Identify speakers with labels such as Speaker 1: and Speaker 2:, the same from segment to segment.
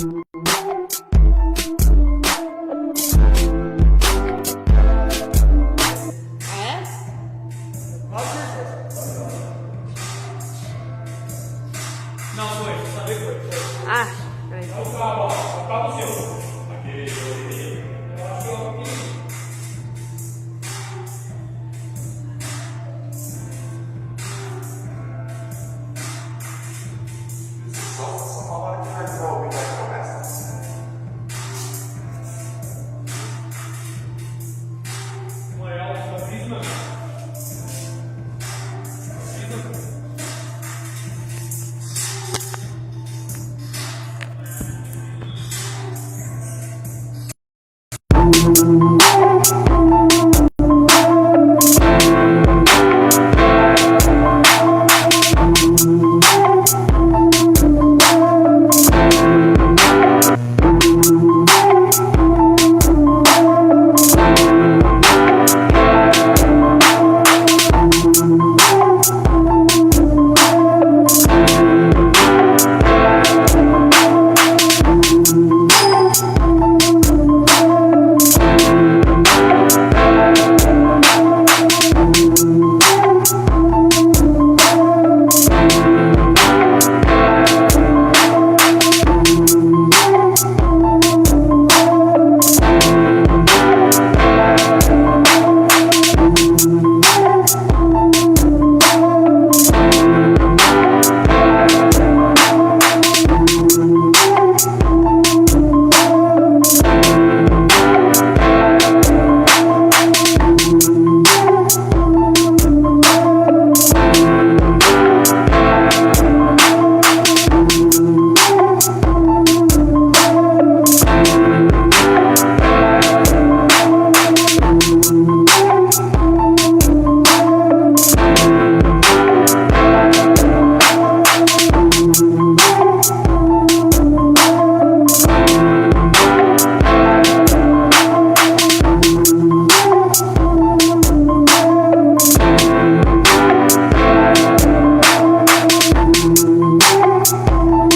Speaker 1: Não, foi. Sabe que foi.
Speaker 2: Ah, peraí.
Speaker 1: É o cabo, ó. É o cabo seu. Aquele
Speaker 3: Só uma hora que vai desenvolver, já começa.
Speaker 1: uma é a prisma.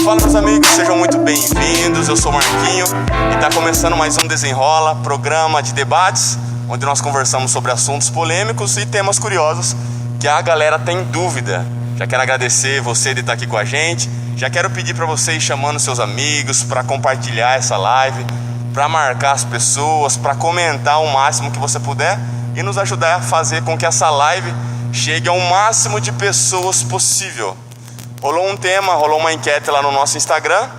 Speaker 3: Fala, meus amigos, sejam muito bem-vindos. Eu sou o Marquinho e está começando mais um Desenrola, programa de debates, onde nós conversamos sobre assuntos polêmicos e temas curiosos que a galera tem dúvida. Já quero agradecer você de estar aqui com a gente. Já quero pedir para vocês chamando seus amigos para compartilhar essa live, para marcar as pessoas, para comentar o máximo que você puder e nos ajudar a fazer com que essa live chegue ao máximo de pessoas possível. Rolou um tema, rolou uma enquete lá no nosso Instagram,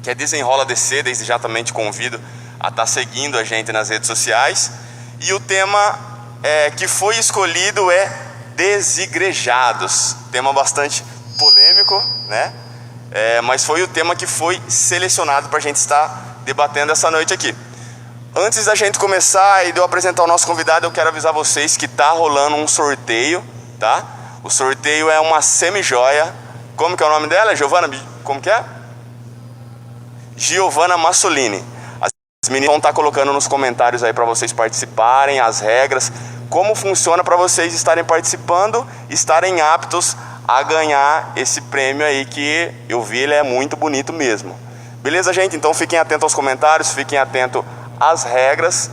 Speaker 3: que é Desenrola DC. Desde já também te convido a estar seguindo a gente nas redes sociais. E o tema que foi escolhido é desigrejados. Tema bastante polêmico, né? Mas foi o tema que foi selecionado para a gente estar debatendo essa noite aqui. Antes da gente começar e de eu apresentar o nosso convidado, eu quero avisar vocês que está rolando um sorteio, tá? O sorteio é uma semi-joia. Como que é o nome dela? Giovana? Como que é? Giovana Massolini. As meninas vão estar colocando nos comentários aí para vocês participarem, as regras, como funciona para vocês estarem participando, estarem aptos a ganhar esse prêmio aí, que eu vi, ele é muito bonito mesmo. Beleza, gente? Então fiquem atentos aos comentários, fiquem atentos às regras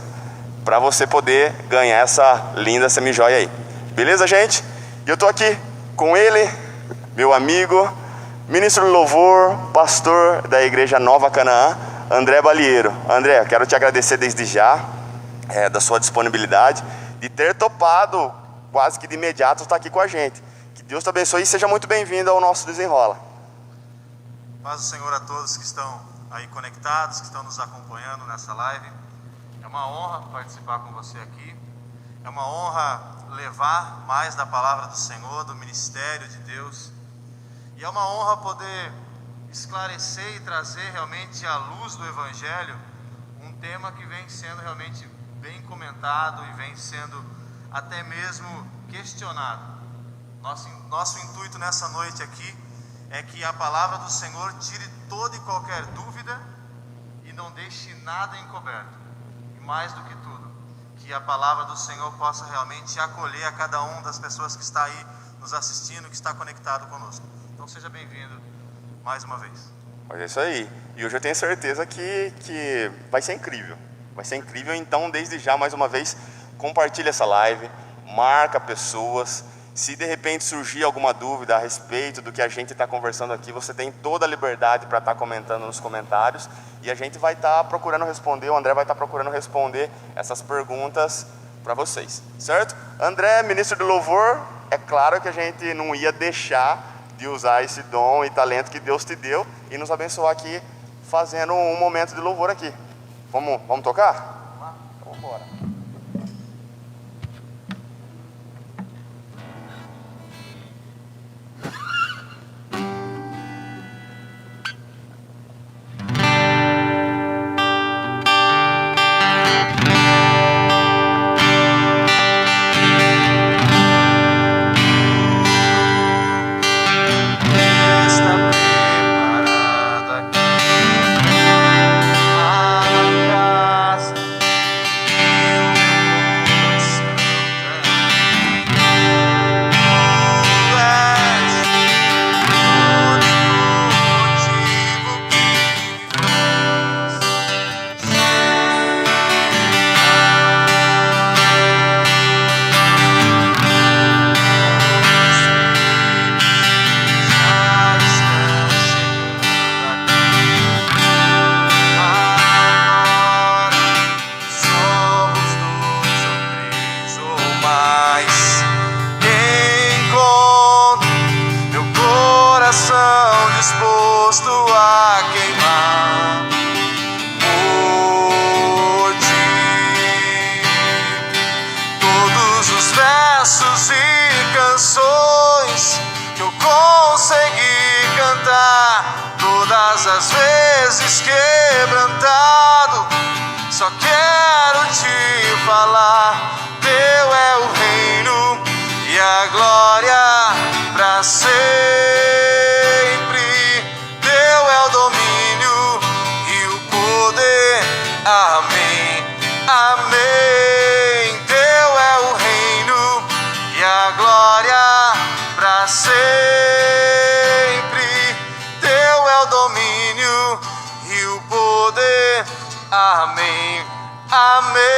Speaker 3: para você poder ganhar essa linda semi-joia aí. Beleza, gente? E eu tô aqui com ele, meu amigo, ministro do louvor, pastor da Igreja Nova Canaã, André Balieiro. André, quero te agradecer desde já da sua disponibilidade, de ter topado quase que de imediato estar aqui com a gente. Que Deus te abençoe e seja muito bem-vindo ao nosso Desenrola.
Speaker 4: Paz do Senhor a todos que estão aí conectados, que estão nos acompanhando nessa live. É uma honra participar com você aqui. É uma honra levar mais da palavra do Senhor, do ministério de Deus. E é uma honra poder esclarecer e trazer realmente à luz do Evangelho um tema que vem sendo realmente bem comentado e vem sendo até mesmo questionado. Nosso intuito nessa noite aqui é que a palavra do Senhor tire toda e qualquer dúvida e não deixe nada encoberto. E mais do que tudo, que a palavra do Senhor possa realmente acolher a cada uma das pessoas que está aí nos assistindo, que está conectado conosco. Então seja bem-vindo mais uma vez.
Speaker 3: Mas é isso aí. E hoje eu tenho certeza que vai ser incrível. Vai ser incrível, então desde já, mais uma vez, compartilha essa live, marca pessoas. Se de repente surgir alguma dúvida a respeito do que a gente está conversando aqui, você tem toda a liberdade para estar comentando nos comentários. E a gente vai estar procurando responder, o André vai estar procurando responder essas perguntas para vocês, certo? André, ministro do louvor, é claro que a gente não ia deixar de usar esse dom e talento que Deus te deu e nos abençoar aqui, fazendo um momento de louvor aqui. Vamos tocar? Então vamos embora. Disposto a queimar por ti. Todos os versos e canções que eu consegui cantar, todas as vezes quebrantado, só quero te falar: teu é o reino e a glória pra sempre. Amém, amém. Teu é o reino e a glória pra sempre. Teu é o domínio e o poder. Amém, amém.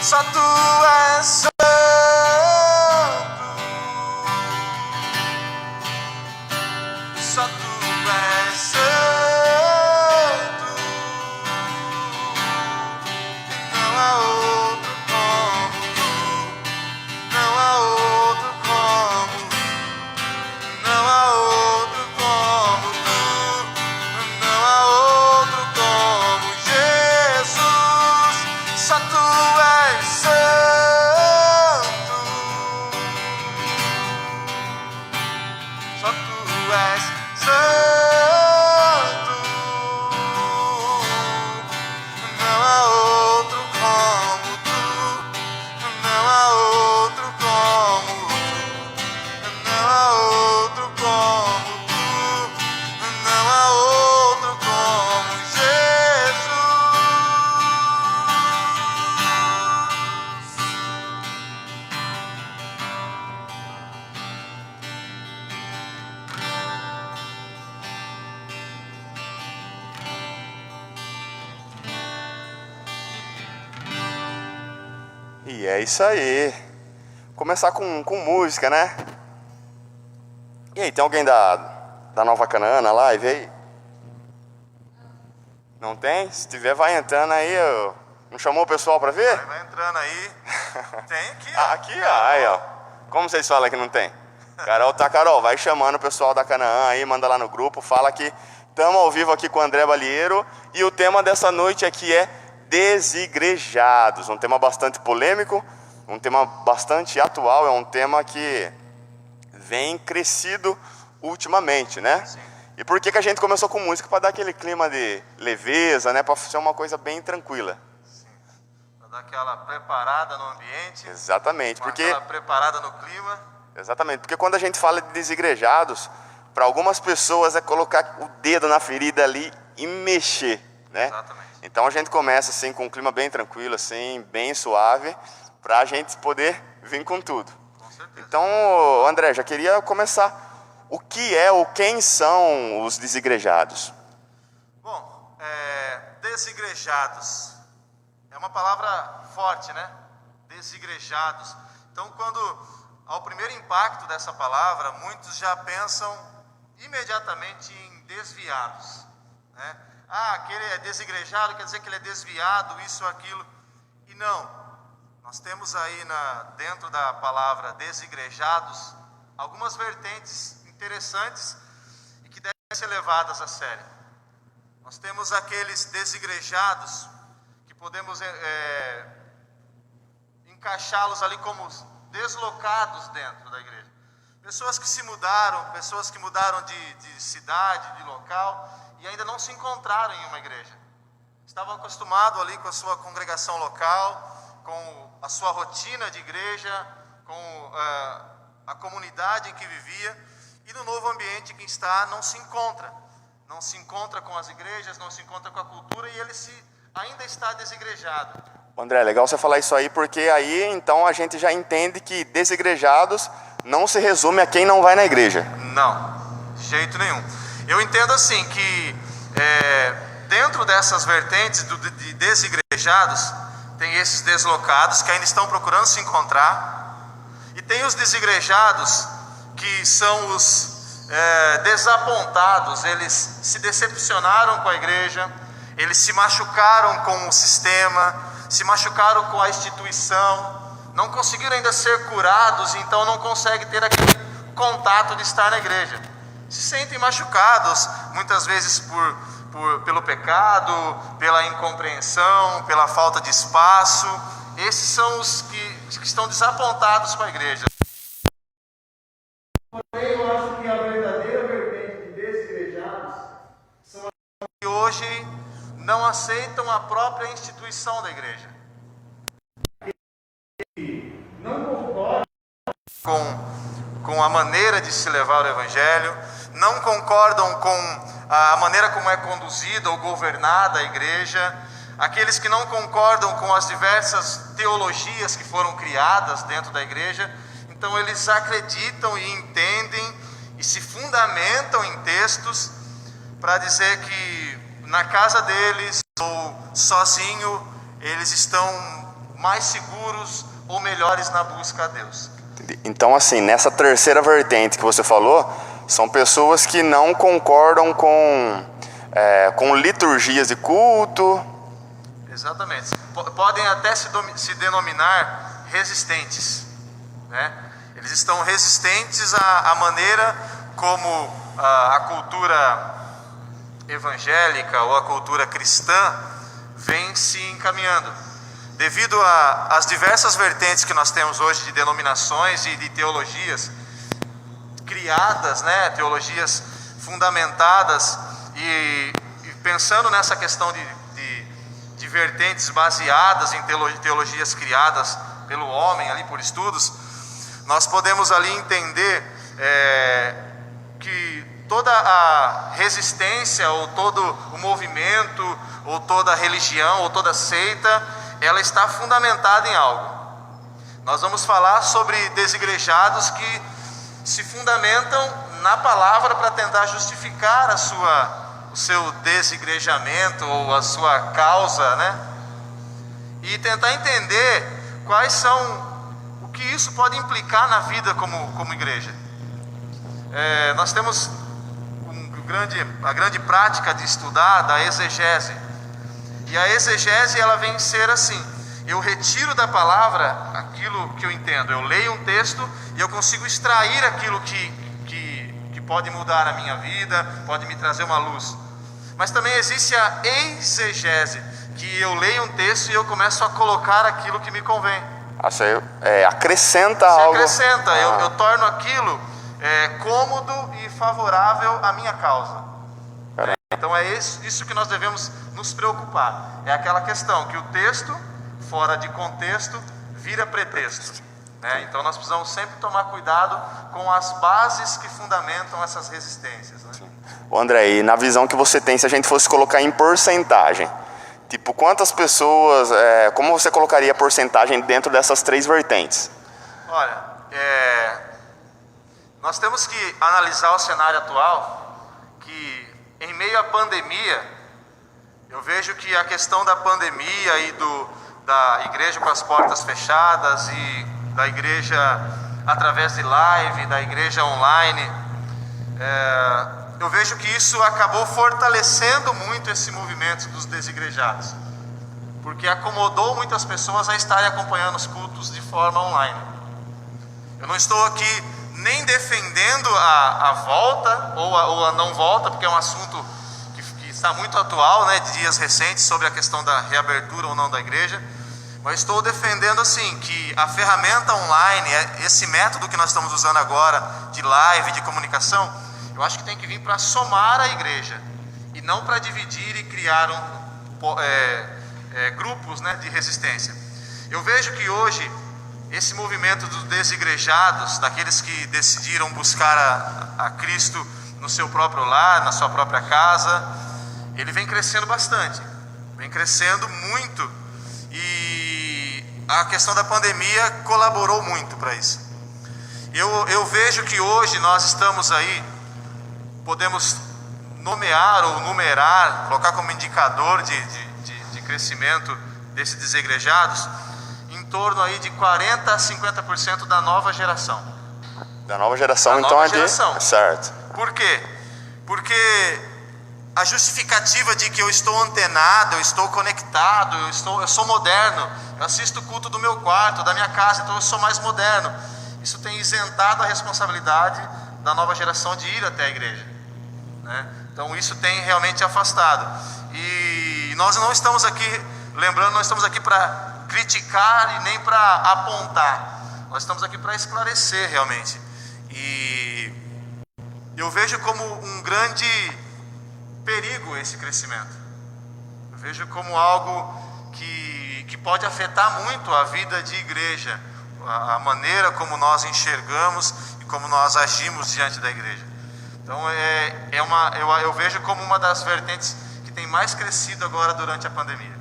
Speaker 3: Só tu és santo, só tu és santo, não há outro como tu, não há outro como, não há outro como tu, não há outro como Jesus, só tu és santo, só tu és santo, não há outro como tu, não há outro como tu, não há outro como tu, não há outro como Jesus. E é isso aí. Começar com música, né? E aí, tem alguém da Nova Canaã na live aí? Não tem? Se tiver, vai entrando aí. Não chamou o pessoal pra ver?
Speaker 4: Vai entrando aí. Tem aqui, ó.
Speaker 3: Ah, aqui, ó. Aí, ó. Como vocês falam que não tem? Carol, vai chamando o pessoal da Canaã aí, manda lá no grupo, fala que estamos ao vivo aqui com o André Balieiro. E o tema dessa noite aqui é desigrejados. Um tema bastante polêmico, um tema bastante atual, é um tema que vem crescido ultimamente, né?
Speaker 4: Sim.
Speaker 3: E por que a gente começou com música? Para dar aquele clima de leveza, né? Para ser uma coisa bem tranquila.
Speaker 4: Sim. Para dar aquela preparada no ambiente.
Speaker 3: Exatamente, porque
Speaker 4: Aquela preparada no clima.
Speaker 3: exatamente, porque quando a gente fala de desigrejados, para algumas pessoas é colocar o dedo na ferida ali e mexer, né?
Speaker 4: Exatamente.
Speaker 3: Então a gente começa assim com um clima bem tranquilo, assim, bem suave, para a gente poder vir com tudo.
Speaker 4: Com certeza.
Speaker 3: Então, André, já queria começar. O que é ou quem são os desigrejados?
Speaker 4: Bom, desigrejados é uma palavra forte, né? Desigrejados. Então, ao primeiro impacto dessa palavra, muitos já pensam imediatamente em desviados, né? Ah, aquele é desigrejado, quer dizer que ele é desviado, isso ou aquilo. E não. Nós temos aí dentro da palavra desigrejados algumas vertentes interessantes e que devem ser levadas a sério. Nós temos aqueles desigrejados que podemos encaixá-los ali como deslocados dentro da igreja. Pessoas que se mudaram, pessoas que mudaram de cidade, de local e ainda não se encontraram em uma igreja. Estavam acostumados ali com a sua congregação local, com a sua rotina de igreja, com a comunidade em que vivia, e no novo ambiente em que está não se encontra com as igrejas, não se encontra com a cultura, e ele ainda está desigrejado.
Speaker 3: André, legal você falar isso aí, porque aí então a gente já entende que desigrejados não se resume a quem não vai na igreja.
Speaker 4: Não, de jeito nenhum. Eu entendo assim que dentro dessas vertentes de desigrejados, tem esses deslocados que ainda estão procurando se encontrar, e tem os desigrejados que são os desapontados. Eles se decepcionaram com a igreja, eles se machucaram com o sistema, se machucaram com a instituição, não conseguiram ainda ser curados, então não conseguem ter aquele contato de estar na igreja. Se sentem machucados, muitas vezes pelo pecado, pela incompreensão, pela falta de espaço. Esses são os que estão desapontados com a igreja. Porém, eu acho que a verdadeira vertente de desigrejados são aqueles que hoje não aceitam a própria instituição da igreja. Não concordam com a maneira de se levar o evangelho, não concordam com a maneira como é conduzida ou governada a igreja, aqueles que não concordam com as diversas teologias que foram criadas dentro da igreja. Então eles acreditam e entendem e se fundamentam em textos para dizer que na casa deles ou sozinho eles estão mais seguros ou melhores na busca a Deus.
Speaker 3: Então, assim, nessa terceira vertente que você falou, são pessoas que não concordam com liturgias de culto.
Speaker 4: Exatamente. Podem até se denominar resistentes, né? Eles estão resistentes à maneira como a cultura evangélica ou a cultura cristã vem se encaminhando. Devido às diversas vertentes que nós temos hoje de denominações e de teologias criadas, né, teologias fundamentadas, e pensando nessa questão de vertentes baseadas em teologias criadas pelo homem ali por estudos, nós podemos ali entender que toda a resistência ou todo o movimento ou toda a religião ou toda a seita, ela está fundamentada em algo. Nós vamos falar sobre desigrejados que se fundamentam na palavra para tentar justificar o seu desigrejamento ou a sua causa, né? E tentar entender quais são, o que isso pode implicar na vida como igreja. Nós temos a grande prática de estudar da exegese. E a exegese, ela vem ser assim: eu retiro da palavra aquilo que eu entendo. Eu leio um texto e eu consigo extrair aquilo que pode mudar a minha vida, pode me trazer uma luz. Mas também existe a exegese, que eu leio um texto e eu começo a colocar aquilo que me convém.
Speaker 3: Acrescenta algo.
Speaker 4: Acrescenta, eu torno aquilo cômodo e favorável à minha causa.
Speaker 3: Caramba.
Speaker 4: Então é isso que nós devemos nos preocupar. É aquela questão que o texto, fora de contexto, vira pretexto. Então nós precisamos sempre tomar cuidado com as bases que fundamentam essas resistências.
Speaker 3: Ô André, e na visão que você tem, se a gente fosse colocar em porcentagem, tipo, quantas pessoas, como você colocaria a porcentagem dentro dessas três vertentes?
Speaker 4: Olha, nós temos que analisar o cenário atual, que em meio à pandemia, eu vejo que a questão da pandemia e da igreja com as portas fechadas e da igreja através de live, da igreja online, eu vejo que isso acabou fortalecendo muito esse movimento dos desigrejados, porque acomodou muitas pessoas a estarem acompanhando os cultos de forma online. Eu não estou aqui nem defendendo a volta ou a não volta, porque é um assunto que está muito atual, de dias recentes, sobre a questão da reabertura ou não da igreja. Mas estou defendendo assim que a ferramenta online, esse método que nós estamos usando agora de live, de comunicação, eu acho que tem que vir para somar a igreja e não para dividir e criar grupos de resistência. Eu vejo que hoje esse movimento dos desigrejados, daqueles que decidiram buscar a Cristo no seu próprio lar, na sua própria casa, ele vem crescendo bastante, vem crescendo muito. E a questão da pandemia colaborou muito para isso. Eu vejo que hoje nós estamos aí, podemos nomear ou numerar, colocar como indicador de crescimento desses desigrejados, em torno aí de 40% a 50% da nova geração.
Speaker 3: Da nova geração,
Speaker 4: da
Speaker 3: então
Speaker 4: nova
Speaker 3: é
Speaker 4: geração.
Speaker 3: Certo.
Speaker 4: Por quê? Porque a justificativa de que eu estou antenado, eu estou conectado, eu sou moderno, eu assisto o culto do meu quarto, da minha casa, então eu sou mais moderno. Isso tem isentado a responsabilidade da nova geração de ir até a igreja. Então isso tem realmente afastado. E nós não estamos aqui, lembrando, nós estamos aqui para criticar e nem para apontar. Nós estamos aqui para esclarecer realmente. E eu vejo como um grande perigo esse crescimento. Eu vejo como algo que pode afetar muito a vida de igreja, a maneira como nós enxergamos e como nós agimos diante da igreja. Então eu vejo como uma das vertentes que tem mais crescido agora durante a pandemia,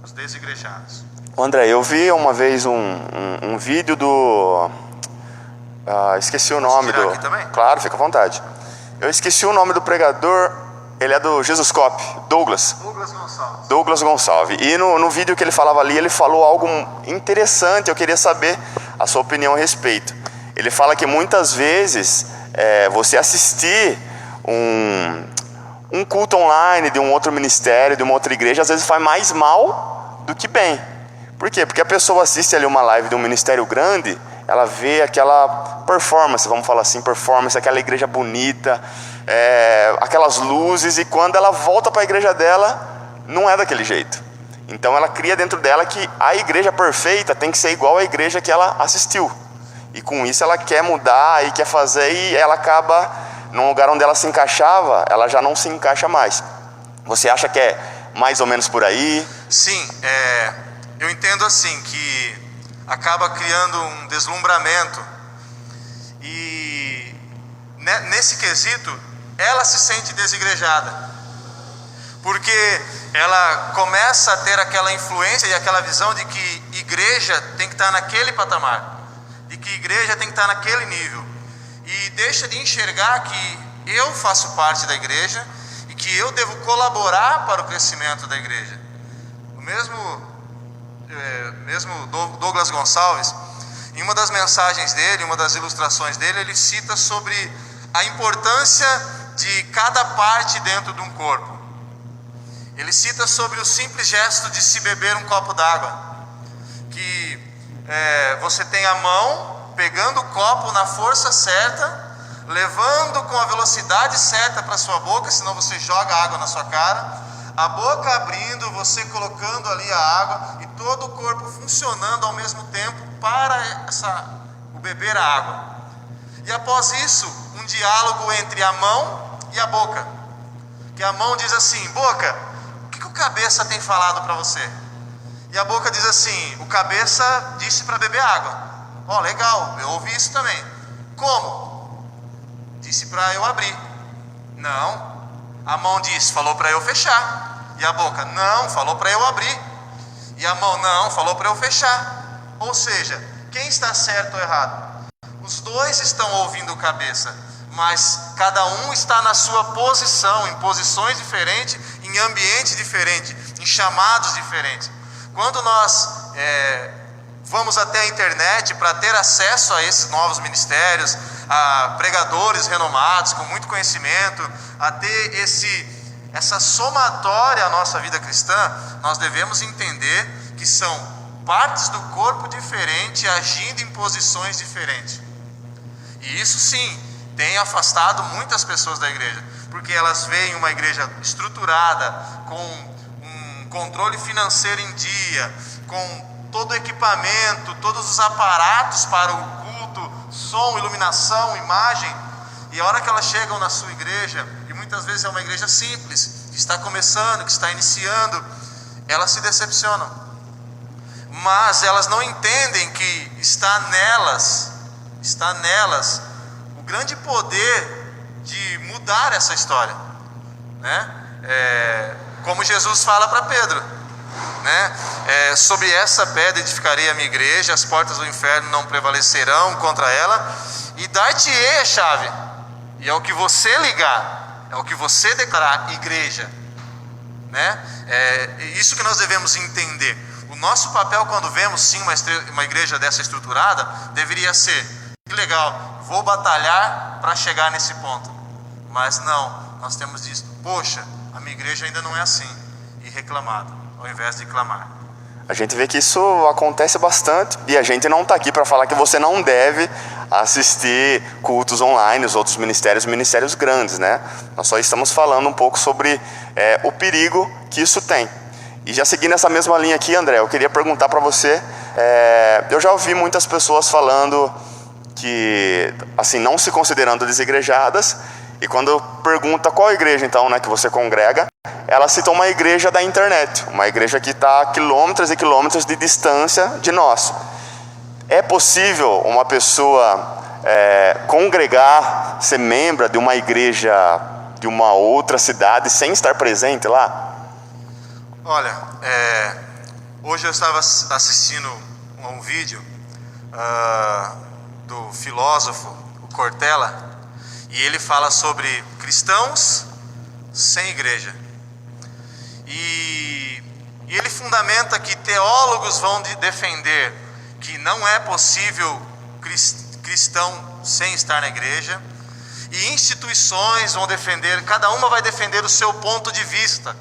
Speaker 4: os desigrejados.
Speaker 3: André, eu vi uma vez um vídeo do... esqueci o nome do...
Speaker 4: Aqui também?
Speaker 3: Claro, fica à vontade. Eu esqueci o nome do pregador. Ele é do Jesuscope, Douglas Gonçalves. E no vídeo que ele falava ali, ele falou algo interessante, eu queria saber a sua opinião a respeito. Ele fala que muitas vezes você assistir um culto online de um outro ministério, de uma outra igreja, às vezes faz mais mal do que bem. Por quê? Porque a pessoa assiste ali uma live de um ministério grande, ela vê aquela performance, vamos falar assim, aquela igreja bonita, aquelas luzes, e quando ela volta para a igreja dela, não é daquele jeito. Então ela cria dentro dela que a igreja perfeita tem que ser igual à igreja que ela assistiu. E com isso ela quer mudar e quer fazer, e ela acaba, num lugar onde ela se encaixava, ela já não se encaixa mais. Você acha que é mais ou menos por aí?
Speaker 4: Sim, eu entendo assim, que acaba criando um deslumbramento, e nesse quesito ela se sente desigrejada, porque ela começa a ter aquela influência e aquela visão de que igreja tem que estar naquele patamar, de que igreja tem que estar naquele nível, e deixa de enxergar que eu faço parte da igreja e que eu devo colaborar para o crescimento da igreja. O mesmo Douglas Gonçalves, em uma das mensagens dele, uma das ilustrações dele, ele cita sobre a importância de cada parte dentro de um corpo. Ele cita sobre o simples gesto de se beber um copo d'água, que você tem a mão pegando o copo na força certa, levando com a velocidade certa para sua boca, senão você joga água na sua cara, a boca abrindo, você colocando ali a água e todo o corpo funcionando ao mesmo tempo para o beber a água. E após isso, um diálogo entre a mão e a boca. Que a mão diz assim: boca, o que o cabeça tem falado para você? E a boca diz assim: o cabeça disse para beber água. Ó, legal, eu ouvi isso também. Como? Disse para eu abrir. Não. A mão disse, falou para eu fechar. E a boca, não, falou para eu abrir. E a mão, não, falou para eu fechar. Ou seja, quem está certo ou errado? Os dois estão ouvindo o cabeça, mas cada um está na sua posição, em posições diferentes, em ambientes diferentes, em chamados diferentes. Quando nós vamos até a internet para ter acesso a esses novos ministérios, a pregadores renomados, com muito conhecimento, a ter essa somatória à nossa vida cristã, nós devemos entender que são partes do corpo diferentes agindo em posições diferentes. E isso sim tem afastado muitas pessoas da igreja, porque elas veem uma igreja estruturada, com um controle financeiro em dia, com todo o equipamento, todos os aparatos para o culto, som, iluminação, imagem, e a hora que elas chegam na sua igreja, e muitas vezes é uma igreja simples, que está começando, que está iniciando, elas se decepcionam. Mas elas não entendem que está nelas o grande poder de mudar essa história, né? Como Jesus fala para Pedro, né? Sobre essa pedra edificarei a minha igreja, as portas do inferno não prevalecerão contra ela, e dar-te-ei a chave, e é o que você ligar, é o que você declarar, igreja, né? É isso que nós devemos entender. O nosso papel, quando vemos sim uma igreja dessa estruturada, deveria ser: que legal, vou batalhar para chegar nesse ponto. Mas não, nós temos disso: poxa, a minha igreja ainda não é assim, e reclamado, ao invés de clamar.
Speaker 3: A gente vê que isso acontece bastante, e a gente não está aqui para falar que você não deve assistir cultos online, os outros ministérios grandes, né? Nós só estamos falando um pouco sobre o perigo que isso tem. E já seguindo essa mesma linha aqui, André, eu queria perguntar para você, eu já ouvi muitas pessoas falando que, assim, não se considerando desigrejadas, e quando pergunta qual igreja então, né, que você congrega, ela cita uma igreja da internet, uma igreja que está a quilômetros e quilômetros de distância de nós. É possível uma pessoa congregar, ser membro de uma igreja de uma outra cidade sem estar presente lá?
Speaker 4: Olha, hoje eu estava assistindo um vídeo do filósofo, o Cortella, e ele fala sobre cristãos sem igreja. E ele fundamenta que teólogos vão defender que não é possível cristão sem estar na igreja, e instituições vão defender, cada uma vai defender o seu ponto de vista.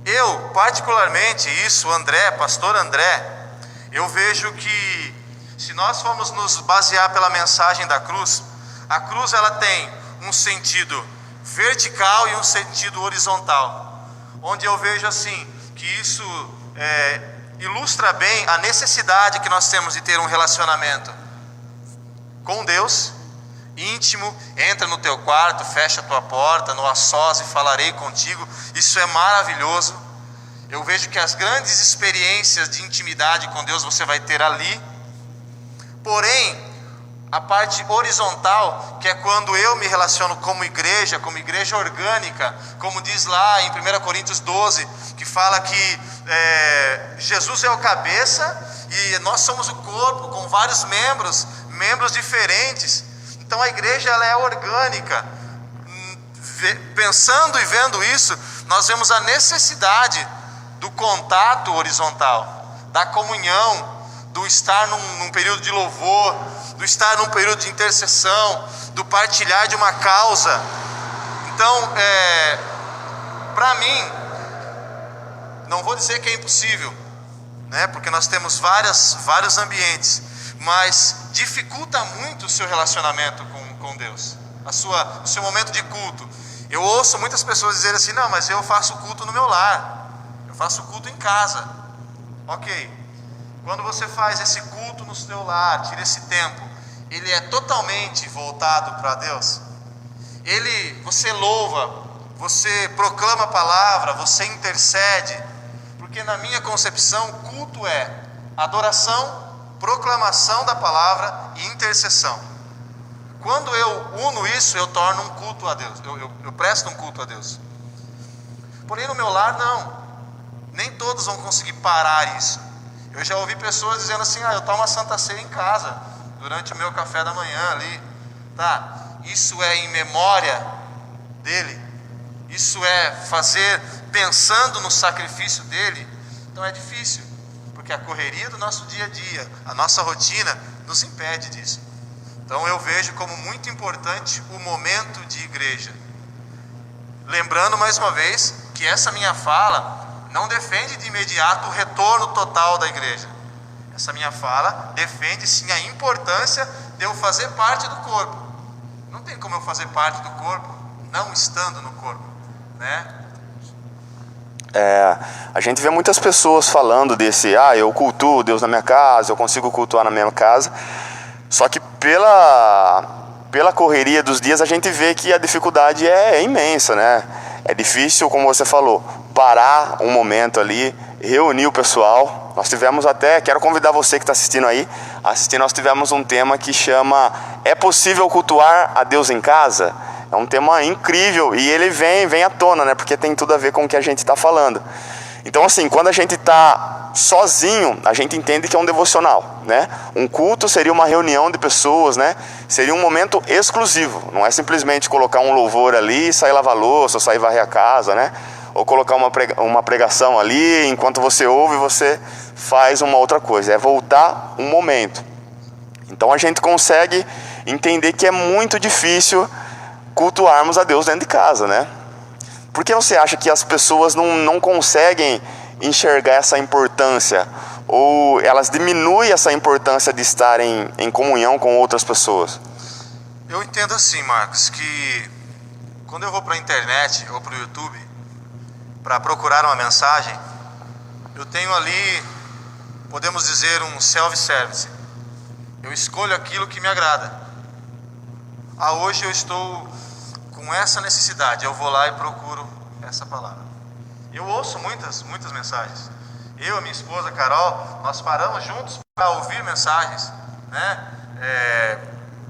Speaker 4: Eu, particularmente, pastor André, eu vejo que se nós formos nos basear pela mensagem da cruz, a cruz ela tem um sentido vertical e um sentido horizontal, onde eu vejo assim, que isso ilustra bem a necessidade que nós temos de ter um relacionamento com Deus, íntimo. Entra no teu quarto, fecha a tua porta, no a sós e falarei contigo. Isso é maravilhoso. Eu vejo que as grandes experiências de intimidade com Deus você vai ter ali. Porém, a parte horizontal, que é quando eu me relaciono como igreja orgânica, como diz lá em 1 Coríntios 12, que fala que Jesus é o cabeça e nós somos o corpo com vários membros diferentes. Então a igreja ela é orgânica. Pensando e vendo isso, nós vemos a necessidade do contato horizontal, da comunhão, do estar num período de louvor, do estar num período de intercessão, do partilhar de uma causa. Então, para mim, não vou dizer que é impossível, né? Porque nós temos vários ambientes, mas dificulta muito o seu relacionamento com Deus, o seu momento de culto. Eu ouço muitas pessoas dizerem assim: não, mas eu faço culto no meu lar, eu faço culto em casa. Ok, quando você faz esse culto no seu lar, tira esse tempo ele é totalmente voltado para Deus? Você louva, você proclama a palavra, você intercede, porque na minha concepção, culto é adoração, proclamação da palavra e intercessão. Quando eu uno isso, eu torno um culto a Deus, eu presto um culto a Deus. Porém no meu lar não, nem todos vão conseguir parar isso. Eu já ouvi pessoas dizendo assim, eu tomo a Santa Ceia em casa, durante o meu café da manhã ali, tá? Isso é em memória dele, isso é fazer pensando no sacrifício dele. Então é difícil, porque a correria do nosso dia a dia, a nossa rotina nos impede disso. Então eu vejo como muito importante o momento de igreja. Lembrando mais uma vez que essa minha fala não defende de imediato o retorno total da igreja. Essa minha fala defende sim a importância de eu fazer parte do corpo. Não tem como eu fazer parte do corpo não estando no corpo, né?
Speaker 3: A gente vê muitas pessoas falando desse, eu cultuo Deus na minha casa, eu consigo cultuar na minha casa. Só que pela correria dos dias a gente vê que a dificuldade é imensa, né? É difícil, como você falou, parar um momento ali, reunir o pessoal. Nós tivemos até, quero convidar você que está assistindo aí, nós tivemos um tema que chama É possível cultuar a Deus em casa? É um tema incrível e ele vem à tona, né? Porque tem tudo a ver com o que a gente está falando. Então assim, quando a gente está sozinho, a gente entende que é um devocional, né? Um culto seria uma reunião de pessoas, né? Seria um momento exclusivo, não é simplesmente colocar um louvor ali, sair lavar louça, ou sair varrer a casa, né? Ou colocar uma pregação ali, enquanto você ouve, você faz uma outra coisa, é voltar um momento. Então a gente consegue entender que é muito difícil cultuarmos a Deus dentro de casa, né? Por que você acha que as pessoas não conseguem enxergar essa importância? Ou elas diminuem essa importância de estarem em comunhão com outras pessoas?
Speaker 4: Eu entendo assim, Marcos, que quando eu vou para a internet ou para o YouTube para procurar uma mensagem, eu tenho ali, podemos dizer, um self-service. Eu escolho aquilo que me agrada. Hoje eu estou com essa necessidade, eu vou lá e procuro essa palavra. Eu ouço muitas mensagens. Eu e minha esposa Carol, nós paramos juntos para ouvir mensagens, né?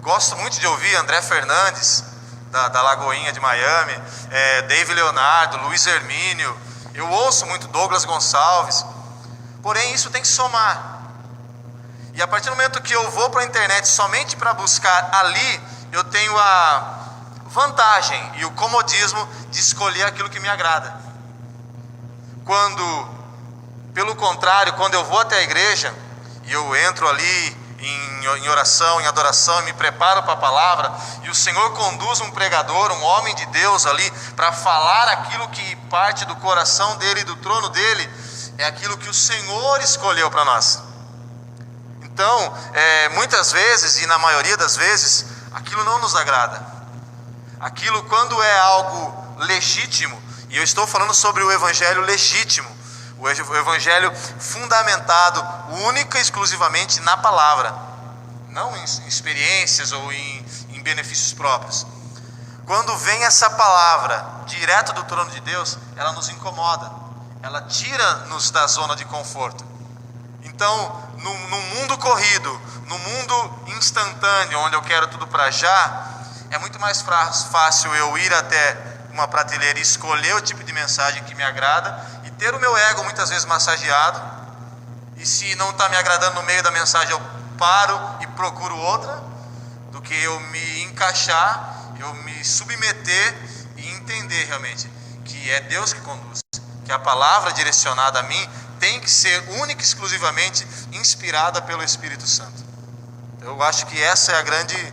Speaker 4: Gosto muito de ouvir André Fernandes, da Lagoinha de Miami, David Leonardo, Luiz Hermínio. Eu ouço muito Douglas Gonçalves. Porém, isso tem que somar. E a partir do momento que eu vou para a internet somente para buscar ali, eu tenho a vantagem e o comodismo de escolher aquilo que me agrada. Pelo contrário, quando eu vou até a igreja e eu entro ali em oração, em adoração, e me preparo para a palavra, e o Senhor conduz um pregador, um homem de Deus ali, para falar aquilo que parte do coração dele e do trono dele, é aquilo que o Senhor escolheu para nós. Então, muitas vezes, e na maioria das vezes, aquilo não nos agrada. Aquilo, quando é algo legítimo, e eu estou falando sobre o evangelho legítimo, o evangelho fundamentado única e exclusivamente na palavra, não em experiências ou em benefícios próprios. Quando vem essa palavra direto do trono de Deus, ela nos incomoda, ela tira-nos da zona de conforto. Então, no mundo corrido, no mundo instantâneo, onde eu quero tudo para já, é muito mais fácil eu ir até uma prateleira e escolher o tipo de mensagem que me agrada e ter o meu ego muitas vezes massageado, e se não está me agradando no meio da mensagem eu paro e procuro outra, do que eu me encaixar, eu me submeter e entender realmente que é Deus que conduz, que a palavra direcionada a mim tem que ser única e exclusivamente inspirada pelo Espírito Santo. Eu acho que essa é a grande...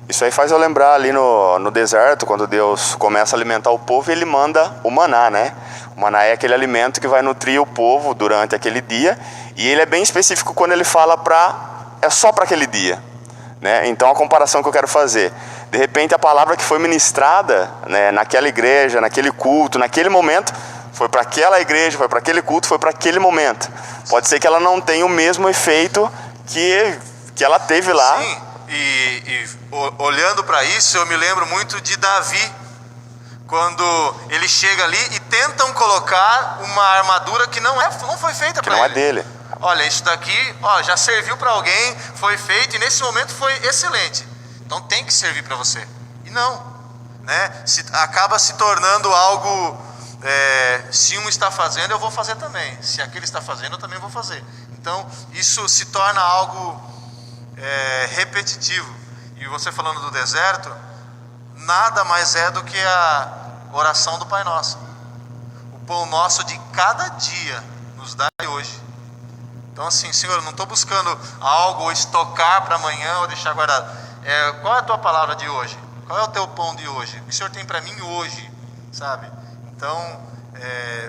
Speaker 3: Isso aí faz eu lembrar ali no deserto, quando Deus começa a alimentar o povo, ele manda o maná, né? O maná é aquele alimento que vai nutrir o povo durante aquele dia, e ele é bem específico quando ele fala é só para aquele dia, né? Então a comparação que eu quero fazer, de repente a palavra que foi ministrada, né, naquela igreja, naquele culto, naquele momento, foi para aquela igreja, foi para aquele culto, foi para aquele momento. Pode ser que ela não tenha o mesmo efeito que que ela teve lá.
Speaker 4: Sim, olhando para isso, eu me lembro muito de Davi, quando ele chega ali e tentam colocar uma armadura que não foi feita para ele.
Speaker 3: Que não é dele.
Speaker 4: Olha, isso daqui, ó, já serviu para alguém, foi feito e nesse momento foi excelente. Então tem que servir para você. E não, né? Acaba se tornando algo, se um está fazendo, eu vou fazer também. Se aquele está fazendo, eu também vou fazer. Então isso se torna algo repetitivo. E você falando do deserto, nada mais é do que a oração do Pai Nosso. O pão nosso de cada dia nos dai hoje. Então assim, Senhor, eu não estou buscando algo ou estocar para amanhã ou deixar guardado. Qual é a tua palavra de hoje? Qual é o teu pão de hoje? O que o Senhor tem para mim hoje? Sabe? Então,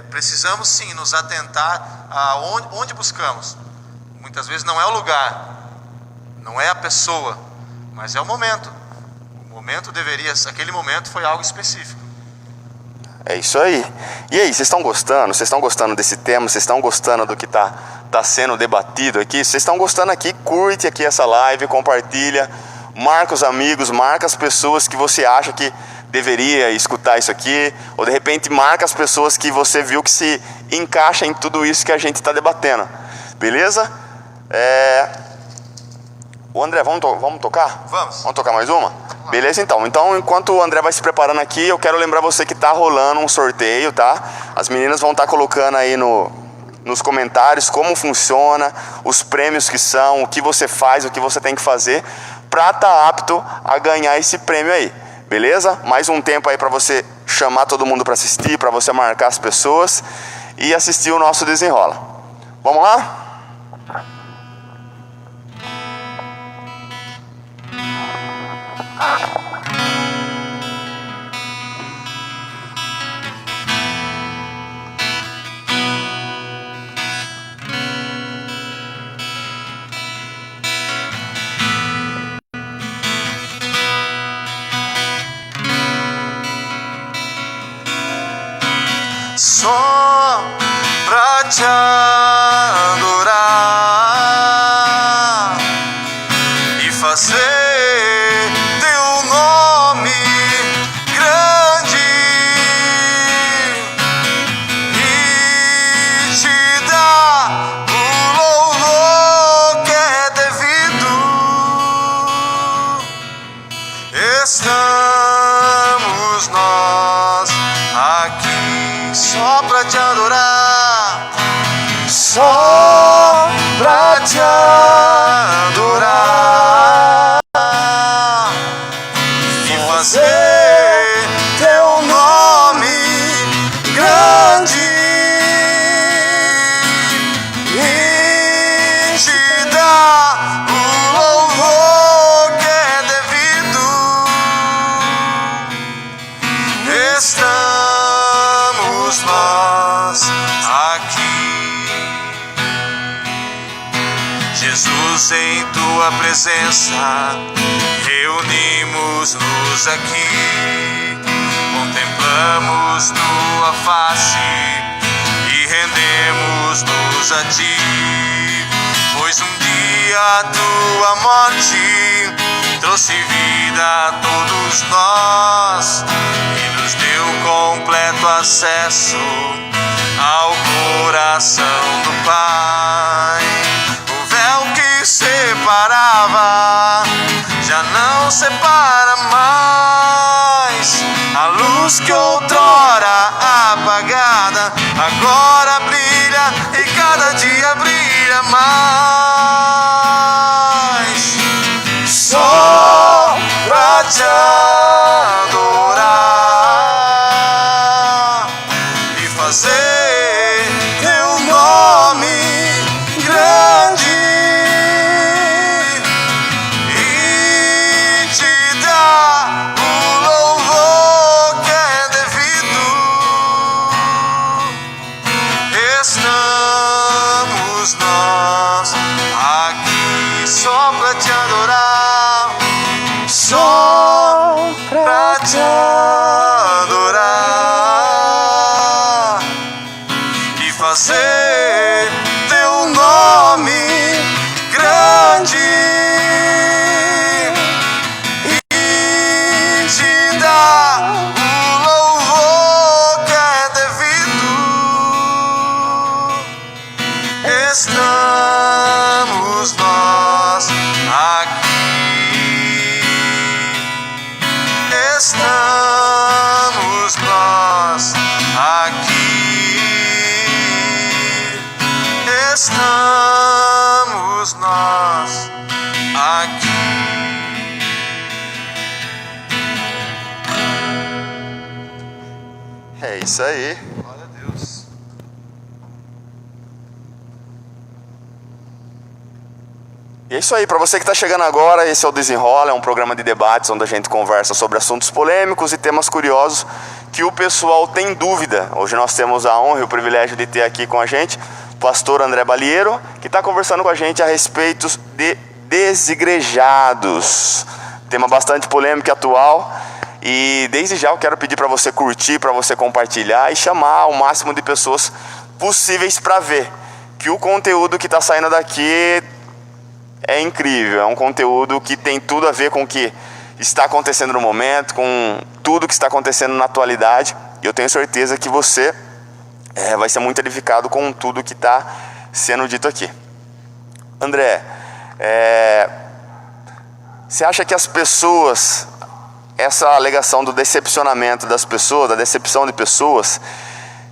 Speaker 4: precisamos sim nos atentar a onde buscamos. Muitas vezes não é o lugar, não é a pessoa, mas é o momento. O momento aquele momento foi algo específico.
Speaker 3: É isso aí. E aí, vocês estão gostando? Vocês estão gostando desse tema? Vocês estão gostando do que tá sendo debatido aqui? Vocês estão gostando aqui? Curte aqui essa live, compartilha, marca os amigos, marca as pessoas que você acha que deveria escutar isso aqui, ou de repente marca as pessoas que você viu que se encaixa em tudo isso que a gente está debatendo. Beleza? O André, vamos tocar?
Speaker 4: Vamos.
Speaker 3: Vamos tocar mais uma? Beleza, então. Então, enquanto o André vai se preparando aqui, eu quero lembrar você que tá rolando um sorteio, tá? As meninas vão estar colocando aí nos comentários como funciona, os prêmios que são, o que você faz, o que você tem que fazer para estar apto a ganhar esse prêmio aí. Beleza? Mais um tempo aí para você chamar todo mundo para assistir, para você marcar as pessoas e assistir o nosso Desenrola. Vamos lá?
Speaker 4: Só pra te adorar e fazer teu nome grande e te dar o louvor que é devido. Estamos nós aqui só pra te adorar, só pra te adorar e fazer teu nome grande e te dar o louvor que é devido. Estamos nós aqui, Jesus, em tua presença, reunimos-nos aqui, contemplamos tua face e rendemos-nos a ti, pois um dia a tua morte trouxe vida a todos nós e nos deu completo acesso ao coração do Pai. O véu que separava já não separa mais. A luz que outrora apagada agora brilha e cada dia brilha mais. Só pra te adorar e fazer teu nome grande e te dar o louvor que é devido. Estamos nós aqui só pra te adorar, só pra te adorar e fazer teu nome grande estamos nós aqui, estamos nós aqui, estamos nós aqui.
Speaker 3: É isso aí.
Speaker 4: Glória a Deus.
Speaker 3: E é isso aí, para você que está chegando agora, esse é o Desenrola, é um programa de debates onde a gente conversa sobre assuntos polêmicos e temas curiosos que o pessoal tem dúvida. Hoje nós temos a honra e o privilégio de ter aqui com a gente o pastor André Balieiro, que está conversando com a gente a respeito de desigrejados. Tema bastante polêmico e atual. E desde já eu quero pedir para você curtir, para você compartilhar e chamar o máximo de pessoas possíveis para ver que o conteúdo que está saindo daqui é incrível. É um conteúdo que tem tudo a ver com o que está acontecendo no momento, com tudo que está acontecendo na atualidade. E eu tenho certeza que você vai ser muito edificado com tudo que está sendo dito aqui. André, você acha que as pessoas, essa alegação do decepcionamento das pessoas, da decepção de pessoas,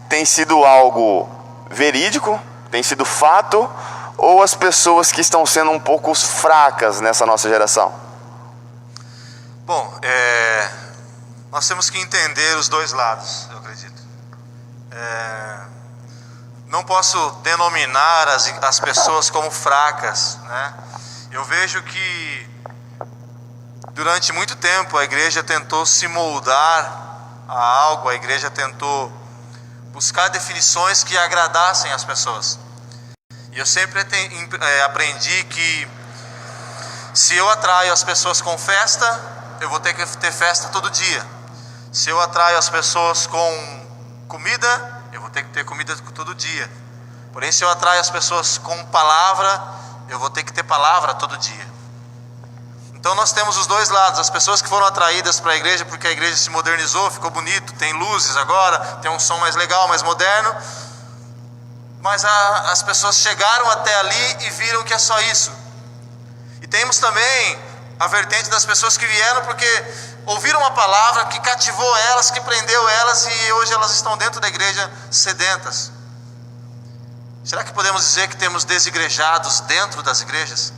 Speaker 3: tem sido algo verídico, tem sido fato, ou as pessoas que estão sendo um pouco fracas nessa nossa geração?
Speaker 4: Bom, nós temos que entender os dois lados, eu acredito. Não posso denominar as pessoas como fracas, né? Eu vejo que durante muito tempo a igreja tentou se moldar a algo, a igreja tentou buscar definições que agradassem as pessoas. E eu sempre aprendi que se eu atraio as pessoas com festa, eu vou ter que ter festa todo dia. Se eu atraio as pessoas com comida, eu vou ter que ter comida todo dia. Porém, se eu atraio as pessoas com palavra, eu vou ter que ter palavra todo dia. Então nós temos os dois lados, as pessoas que foram atraídas para a igreja porque a igreja se modernizou, ficou bonito, tem luzes agora, tem um som mais legal, mais moderno, mas as pessoas chegaram até ali e viram que é só isso. E temos também a vertente das pessoas que vieram porque ouviram uma palavra que cativou elas, que prendeu elas e hoje elas estão dentro da igreja sedentas. Será que podemos dizer que temos desigrejados dentro das igrejas?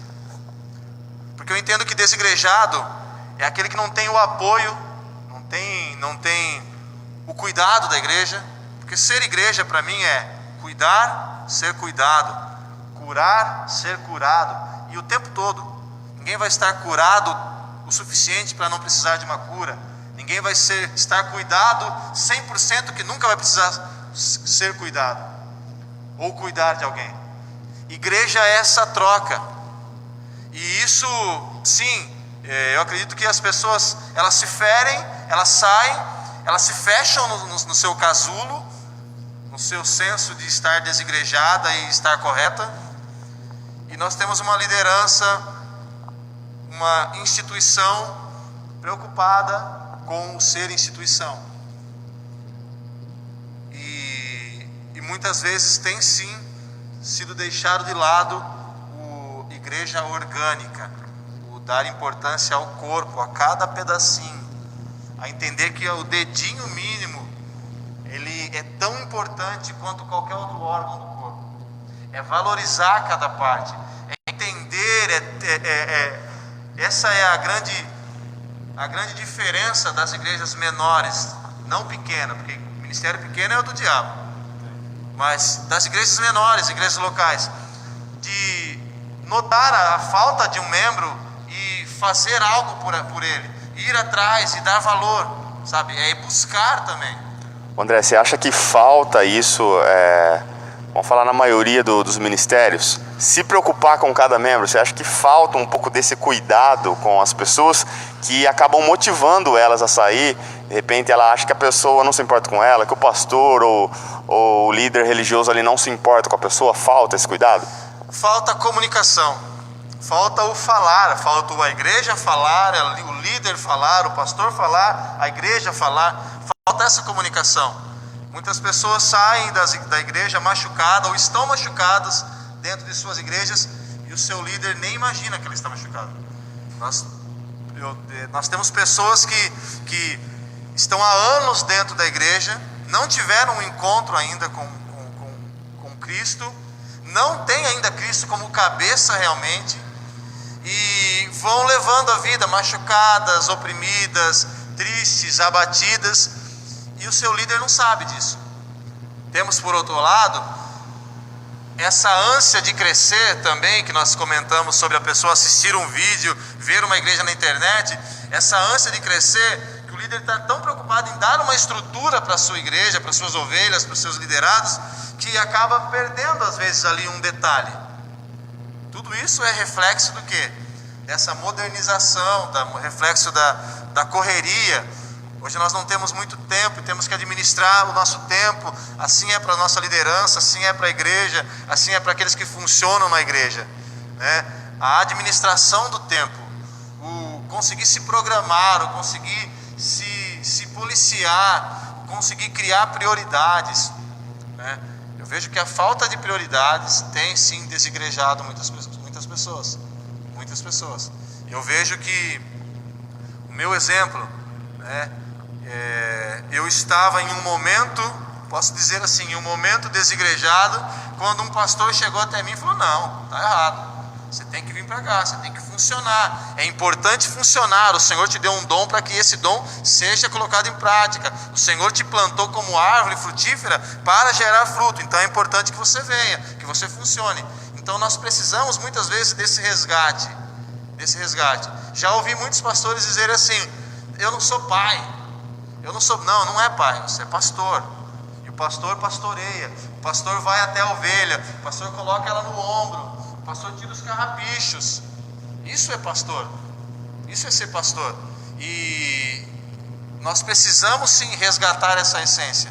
Speaker 4: Porque eu entendo que desigrejado é aquele que não tem o apoio, não tem o cuidado da igreja. Porque ser igreja para mim é cuidar, ser cuidado, curar, ser curado. E o tempo todo. Ninguém vai estar curado o suficiente para não precisar de uma cura. Ninguém vai estar cuidado 100% que nunca vai precisar ser cuidado. Ou cuidar de alguém. Igreja é essa troca. E isso, sim, eu acredito que as pessoas, elas se ferem, elas saem, elas se fecham no seu casulo, no seu senso de estar desigrejada e estar correta. E nós temos uma liderança, uma instituição preocupada com o ser instituição. E muitas vezes tem sim sido deixado de lado igreja orgânica, o dar importância ao corpo, a cada pedacinho, a entender que o dedinho mínimo ele é tão importante quanto qualquer outro órgão do corpo. É valorizar cada parte, é entender, essa é a grande diferença das igrejas menores, não pequenas, porque ministério pequeno é o do diabo, mas das igrejas menores, igrejas locais, de notar a falta de um membro e fazer algo por ele, ir atrás e dar valor, sabe? É buscar também.
Speaker 3: André, você acha que falta isso, vamos falar na maioria dos ministérios, se preocupar com cada membro? Você acha que falta um pouco desse cuidado com as pessoas que acabam motivando elas a sair? De repente ela acha que a pessoa não se importa com ela, que o pastor ou o líder religioso ali não se importa com a pessoa. Falta esse cuidado?
Speaker 4: Falta comunicação, falta o falar, falta a igreja falar, o líder falar, o pastor falar, a igreja falar, falta essa comunicação. Muitas pessoas saem da igreja machucadas ou estão machucadas dentro de suas igrejas e o seu líder nem imagina que ele está machucado. Nós temos pessoas que estão há anos dentro da igreja, não tiveram um encontro ainda com Cristo, não tem ainda Cristo como cabeça realmente, e vão levando a vida machucadas, oprimidas, tristes, abatidas, e o seu líder não sabe disso. Temos, por outro lado, essa ânsia de crescer também, que nós comentamos sobre a pessoa assistir um vídeo, ver uma igreja na internet, essa ânsia de crescer, que o líder está tão preocupado em dar uma estrutura para a sua igreja, para as suas ovelhas, para os seus liderados, que acaba perdendo às vezes ali um detalhe. Tudo isso é reflexo do quê? Dessa modernização, reflexo da correria. Hoje nós não temos muito tempo e temos que administrar o nosso tempo. Assim é para a nossa liderança, assim é para a igreja, assim é para aqueles que funcionam na igreja, né? A administração do tempo, o conseguir se programar, o conseguir se policiar, conseguir criar prioridades, né? Eu vejo que a falta de prioridades tem sim desigrejado muitas pessoas. Eu vejo que o meu exemplo, né? Eu estava em um momento, posso dizer assim, em um momento desigrejado, quando um pastor chegou até mim e falou: não, está errado, você tem que vir para cá, você tem que funcionar, é importante funcionar, o Senhor te deu um dom para que esse dom seja colocado em prática, o Senhor te plantou como árvore frutífera para gerar fruto, então é importante que você venha, que você funcione. Então nós precisamos muitas vezes desse resgate. Já ouvi muitos pastores dizerem assim: eu não sou pai, não é pai, você é pastor, e o pastor pastoreia, o pastor vai até a ovelha, o pastor coloca ela no ombro, o pastor tira os carrapichos. Isso é pastor, isso é ser pastor. E nós precisamos sim resgatar essa essência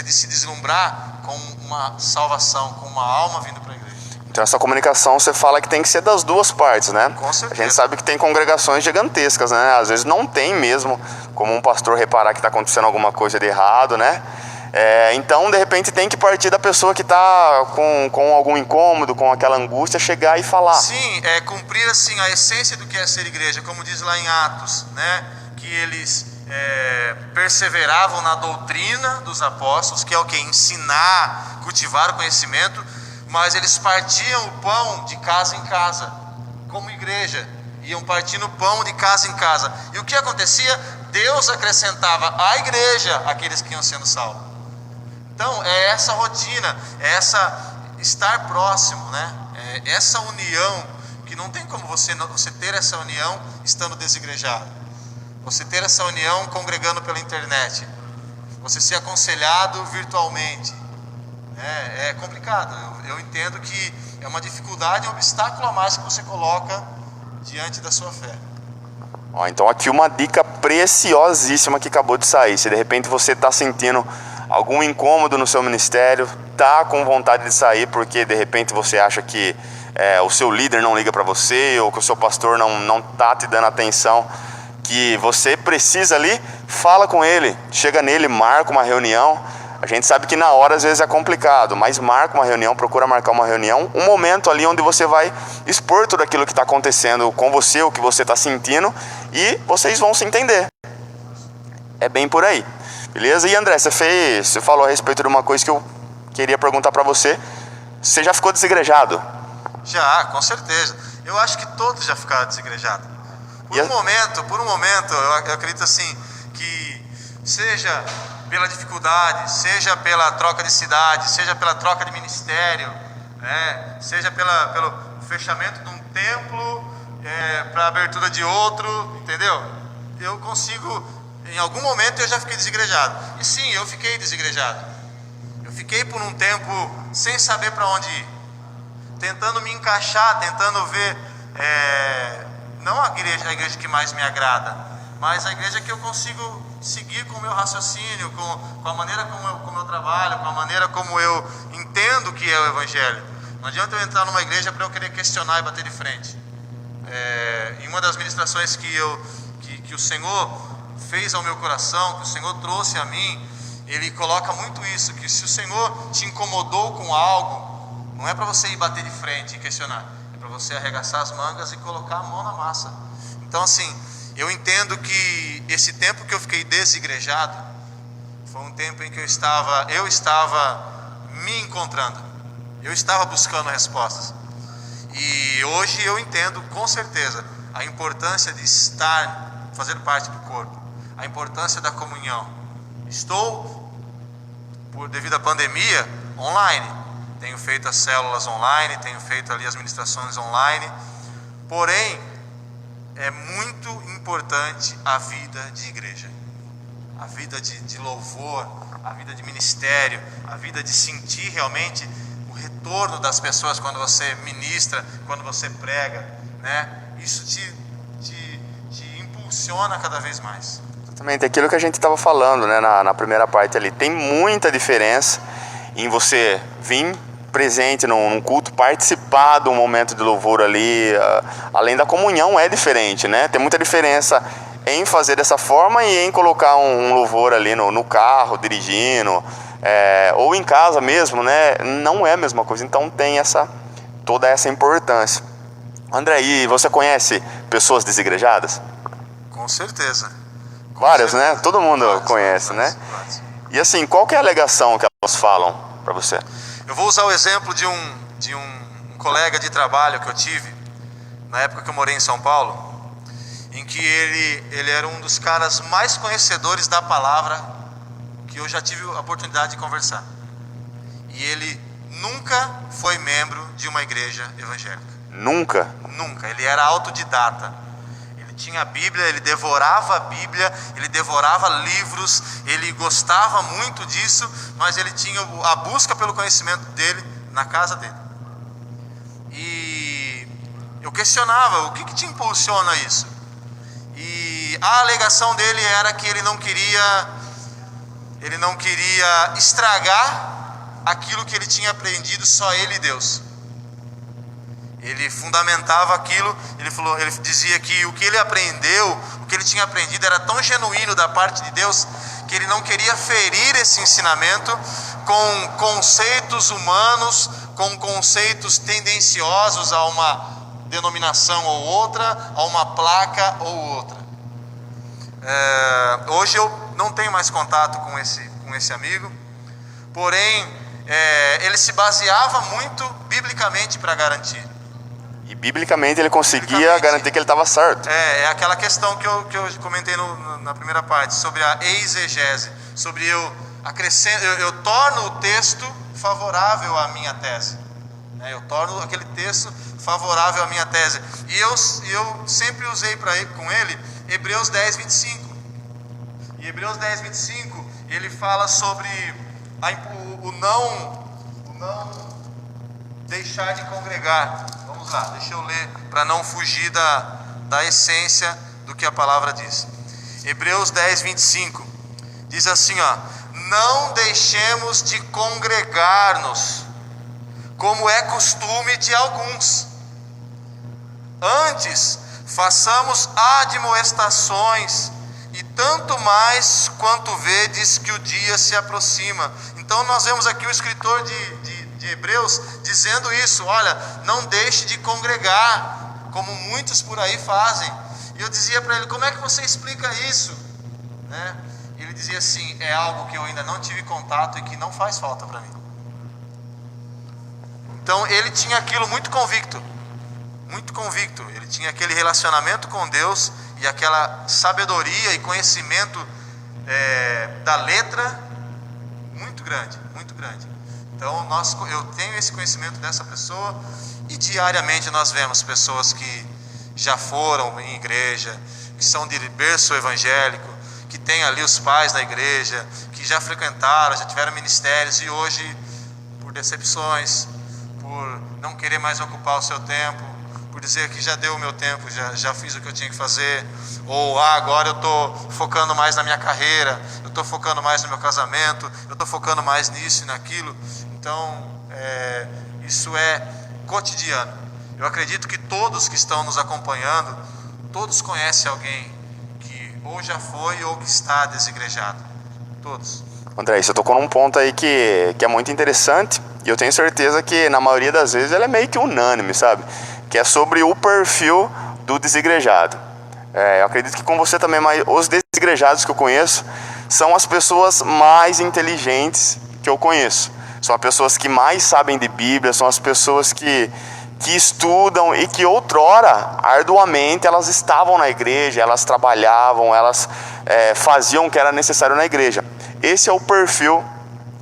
Speaker 4: de se deslumbrar com uma salvação, com uma alma vindo para a igreja.
Speaker 3: Então essa comunicação, você fala que tem que ser das duas partes, né?
Speaker 4: Com certeza.
Speaker 3: A gente sabe que tem congregações gigantescas, né? Às vezes não tem mesmo como um pastor reparar que está acontecendo alguma coisa de errado, né? Então, de repente, tem que partir da pessoa que está com algum incômodo, com aquela angústia, chegar e falar.
Speaker 4: Sim, cumprir assim a essência do que é ser igreja, como diz lá em Atos, né? Que eles perseveravam na doutrina dos apóstolos, que é o que? Ensinar, cultivar o conhecimento, mas eles partiam o pão de casa em casa, como igreja, iam partindo o pão de casa em casa. E o que acontecia? Deus acrescentava à igreja aqueles que iam sendo salvos. Então é essa rotina, é essa estar próximo, né? É essa união, que não tem como você ter essa união estando desigrejado, você ter essa união congregando pela internet, você ser aconselhado virtualmente. É complicado. Eu entendo que é uma dificuldade, um obstáculo a mais que você coloca diante da sua fé.
Speaker 3: Então aqui uma dica preciosíssima que acabou de sair. Se de repente você está sentindo algum incômodo no seu ministério, está com vontade de sair porque de repente você acha que o seu líder não liga para você, ou que o seu pastor não está te dando atenção que você precisa ali, fala com ele, chega nele, marca uma reunião. A gente sabe que na hora às vezes é complicado, mas marca uma reunião, procura marcar uma reunião, um momento ali onde você vai expor tudo aquilo que está acontecendo com você, o que você está sentindo, e vocês vão se entender. É bem por aí, beleza? E André, você falou a respeito de uma coisa que eu queria perguntar para você. Você já ficou desigrejado?
Speaker 4: Já, com certeza. Eu acho que todos já ficaram desigrejados. Por um momento, eu acredito assim, que seja pela dificuldade, seja pela troca de cidade, seja pela troca de ministério, né? Seja pelo fechamento de um templo para a abertura de outro, entendeu? Eu consigo, em algum momento eu já fiquei desigrejado. E sim, eu fiquei desigrejado. Eu fiquei por um tempo sem saber para onde ir, tentando me encaixar, tentando ver, não a igreja que mais me agrada, mas a igreja que eu consigo seguir com o meu raciocínio, com a maneira como eu trabalho, com a maneira como eu entendo que é o Evangelho. Não adianta eu entrar numa igreja para eu querer questionar e bater de frente. Em uma das ministrações que o Senhor fez ao meu coração, que o Senhor trouxe a mim, Ele coloca muito isso, que se o Senhor te incomodou com algo, Não é para você ir bater de frente e questionar. É para você arregaçar as mangas e colocar a mão na massa. Então, assim, eu entendo que esse tempo que eu fiquei desigrejado foi um tempo em que eu estava me encontrando. Eu estava buscando respostas. E hoje eu entendo com certeza a importância de estar, fazer parte do corpo, a importância da comunhão. Estou, devido à pandemia, online. Tenho feito as células online, tenho feito ali as ministrações online. Porém, é muito importante a vida de igreja, a vida de louvor, a vida de ministério, a vida de sentir realmente o retorno das pessoas quando você ministra, quando você prega, né? Isso te impulsiona cada vez mais.
Speaker 3: Exatamente, aquilo que a gente estava falando, né, na primeira parte ali. Tem muita diferença em você vir presente num culto, participar do momento de louvor ali, além da comunhão é diferente, né? Tem muita diferença em fazer dessa forma e em colocar um louvor ali no carro, dirigindo, ou em casa mesmo, né? Não é a mesma coisa, então tem toda essa importância. André, e você conhece pessoas desigrejadas?
Speaker 4: Com certeza.
Speaker 3: Várias, né? Todo mundo conhece, né? E assim, qual que é a alegação que elas falam para você?
Speaker 4: Eu vou usar o exemplo de um colega de trabalho que eu tive na época que eu morei em São Paulo, em que ele era um dos caras mais conhecedores da palavra que eu já tive a oportunidade de conversar. E ele nunca foi membro de uma igreja evangélica.
Speaker 3: Nunca?
Speaker 4: Nunca. Ele era autodidata. Ele tinha a Bíblia, ele devorava a Bíblia, ele devorava livros, ele gostava muito disso, mas ele tinha a busca pelo conhecimento dele na casa dele. E eu questionava, o que te impulsiona isso? E a alegação dele era que ele não queria estragar aquilo que ele tinha aprendido, só ele e Deus. Ele fundamentava aquilo, ele dizia que o que ele aprendeu, o que ele tinha aprendido era tão genuíno da parte de Deus, que ele não queria ferir esse ensinamento com conceitos humanos, com conceitos tendenciosos a uma denominação ou outra, a uma placa ou outra. Hoje eu não tenho mais contato com esse amigo, porém ele se baseava muito biblicamente para garantir.
Speaker 3: E biblicamente ele conseguia garantir que ele estava certo.
Speaker 4: É aquela questão que eu comentei na primeira parte, sobre a exegese, sobre eu torno o texto favorável à minha tese. Eu torno aquele texto favorável à minha tese. E eu sempre usei com ele Hebreus 10, 25. E Hebreus 10, 25, ele fala sobre o não deixar de congregar. Vamos lá, deixa eu ler para não fugir da essência do que a palavra diz. Hebreus 10, 25 diz assim, ó: não deixemos de congregar-nos, como é costume de alguns. Antes, façamos admoestações, e tanto mais quanto vedes que o dia se aproxima. Então nós vemos aqui o escritor de Hebreus dizendo isso: olha, não deixe de congregar, como muitos por aí fazem. E eu dizia para ele: como é que você explica isso? Né? Ele dizia assim: é algo que eu ainda não tive contato e que não faz falta para mim. Então ele tinha aquilo muito convicto, ele tinha aquele relacionamento com Deus e aquela sabedoria e conhecimento da letra muito grande, muito grande. Então eu tenho esse conhecimento dessa pessoa, e diariamente nós vemos pessoas que já foram em igreja, que são de berço evangélico, que têm ali os pais na igreja, que já frequentaram, já tiveram ministérios, e hoje, por decepções, por não querer mais ocupar o seu tempo, por dizer que já deu o meu tempo, já fiz o que eu tinha que fazer, ou agora eu estou focando mais na minha carreira, eu estou focando mais no meu casamento, eu estou focando mais nisso e naquilo. Então isso é cotidiano. Eu acredito que todos que estão nos acompanhando, todos conhecem alguém que ou já foi ou que está desigrejado. Todos.
Speaker 3: André, você tocou num ponto aí que é muito interessante, e eu tenho certeza que na maioria das vezes ela é meio que unânime, sabe? Que é sobre o perfil do desigrejado. Eu acredito que com você também, mas os desigrejados que eu conheço são as pessoas mais inteligentes que eu conheço. São as pessoas que mais sabem de Bíblia, são as pessoas que estudam e que outrora, arduamente, elas estavam na igreja, elas trabalhavam, elas faziam o que era necessário na igreja. Esse é o perfil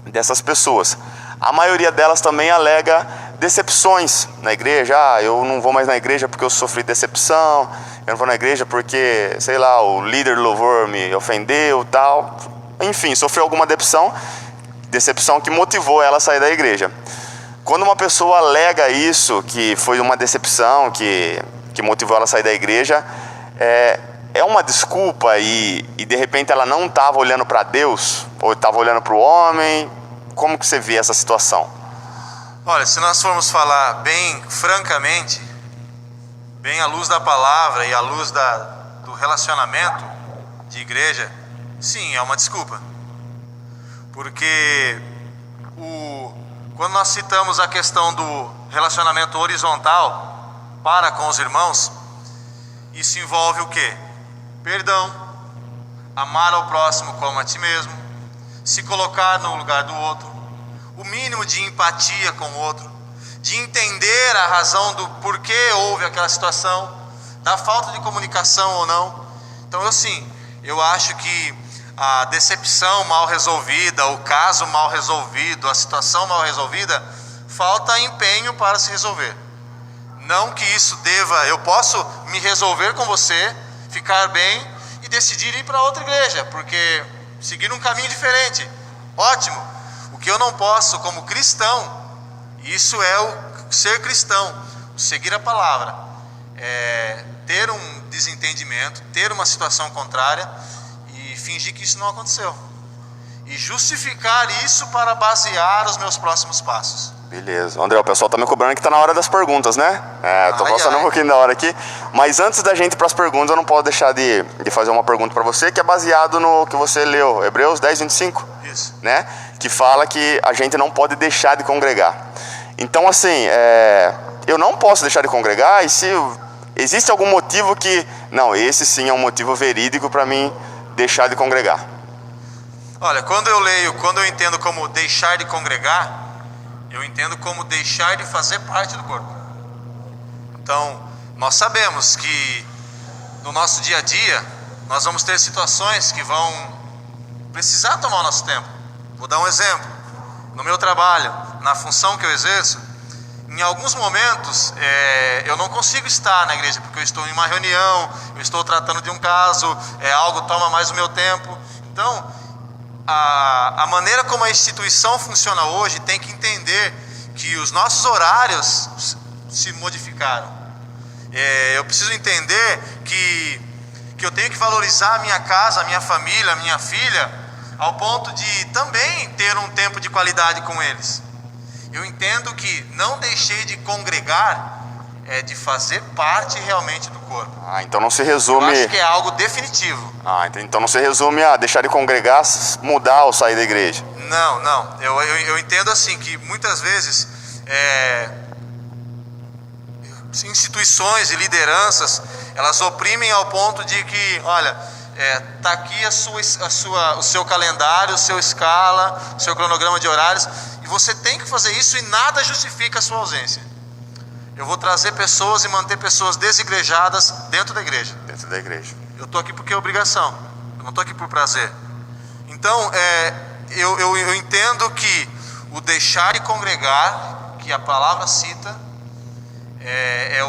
Speaker 3: dessas pessoas. A maioria delas também alega decepções na igreja. Eu não vou mais na igreja porque eu sofri decepção, eu não vou na igreja porque, sei lá, o líder do louvor me ofendeu, tal. Enfim, sofreu alguma decepção que motivou ela a sair da igreja. Quando uma pessoa alega isso, que foi uma decepção que motivou ela a sair da igreja, é uma desculpa e de repente ela não estava olhando para Deus, ou estava olhando para o homem. Como que você vê essa situação?
Speaker 4: Olha, se nós formos falar bem francamente, bem à luz da palavra e à luz do relacionamento de igreja, sim, é uma desculpa. Porque quando nós citamos a questão do relacionamento horizontal para com os irmãos, isso envolve o quê? Perdão, amar ao próximo como a ti mesmo, se colocar no lugar do outro, o mínimo de empatia com o outro, de entender a razão do porquê houve aquela situação, da falta de comunicação ou não. Então eu acho que a decepção mal resolvida, o caso mal resolvido, a situação mal resolvida, falta empenho para se resolver. Não que isso eu posso me resolver com você, ficar bem e decidir ir para outra igreja, porque seguir um caminho diferente, ótimo. O que eu não posso como cristão, isso é o ser cristão, o seguir a palavra, ter um desentendimento, ter uma situação contrária e fingir que isso não aconteceu e justificar isso para basear os meus próximos passos.
Speaker 3: Beleza. André, o pessoal tá me cobrando que tá na hora das perguntas, né? Tô passando um pouquinho da hora aqui, mas antes da gente ir para as perguntas, eu não posso deixar de fazer uma pergunta para você, que é baseado no que você leu, Hebreus 10:25.
Speaker 4: Isso.
Speaker 3: Né? Que fala que a gente não pode deixar de congregar. Então, eu não posso deixar de congregar, e se existe algum motivo que... Não, esse sim é um motivo verídico para mim deixar de congregar.
Speaker 4: Olha, quando eu entendo como deixar de congregar, eu entendo como deixar de fazer parte do corpo. Então, nós sabemos que no nosso dia a dia, nós vamos ter situações que vão precisar tomar o nosso tempo. Vou dar um exemplo. No meu trabalho, na função que eu exerço, em alguns momentos eu não consigo estar na igreja, porque eu estou em uma reunião, eu estou tratando de um caso, algo toma mais o meu tempo. Então, a maneira como a instituição funciona hoje tem que entender que os nossos horários se modificaram. Eu preciso entender que eu tenho que valorizar a minha casa, a minha família, a minha filha, ao ponto de também ter um tempo de qualidade com eles. Eu entendo que não deixei de congregar de fazer parte realmente do corpo.
Speaker 3: Então não se resume...
Speaker 4: Eu acho que é algo definitivo.
Speaker 3: Então não se resume a deixar de congregar, mudar ou sair da igreja.
Speaker 4: Não. Eu entendo assim que muitas vezes instituições e lideranças, elas oprimem ao ponto de que, olha, tá aqui o seu calendário, o seu escala, o seu cronograma de horários, e você tem que fazer isso e nada justifica a sua ausência. Eu vou trazer pessoas e manter pessoas desigrejadas dentro da igreja.
Speaker 3: Dentro da igreja.
Speaker 4: Eu estou aqui porque é obrigação, eu não estou aqui por prazer. Então, eu entendo que o deixar de congregar, que a palavra cita,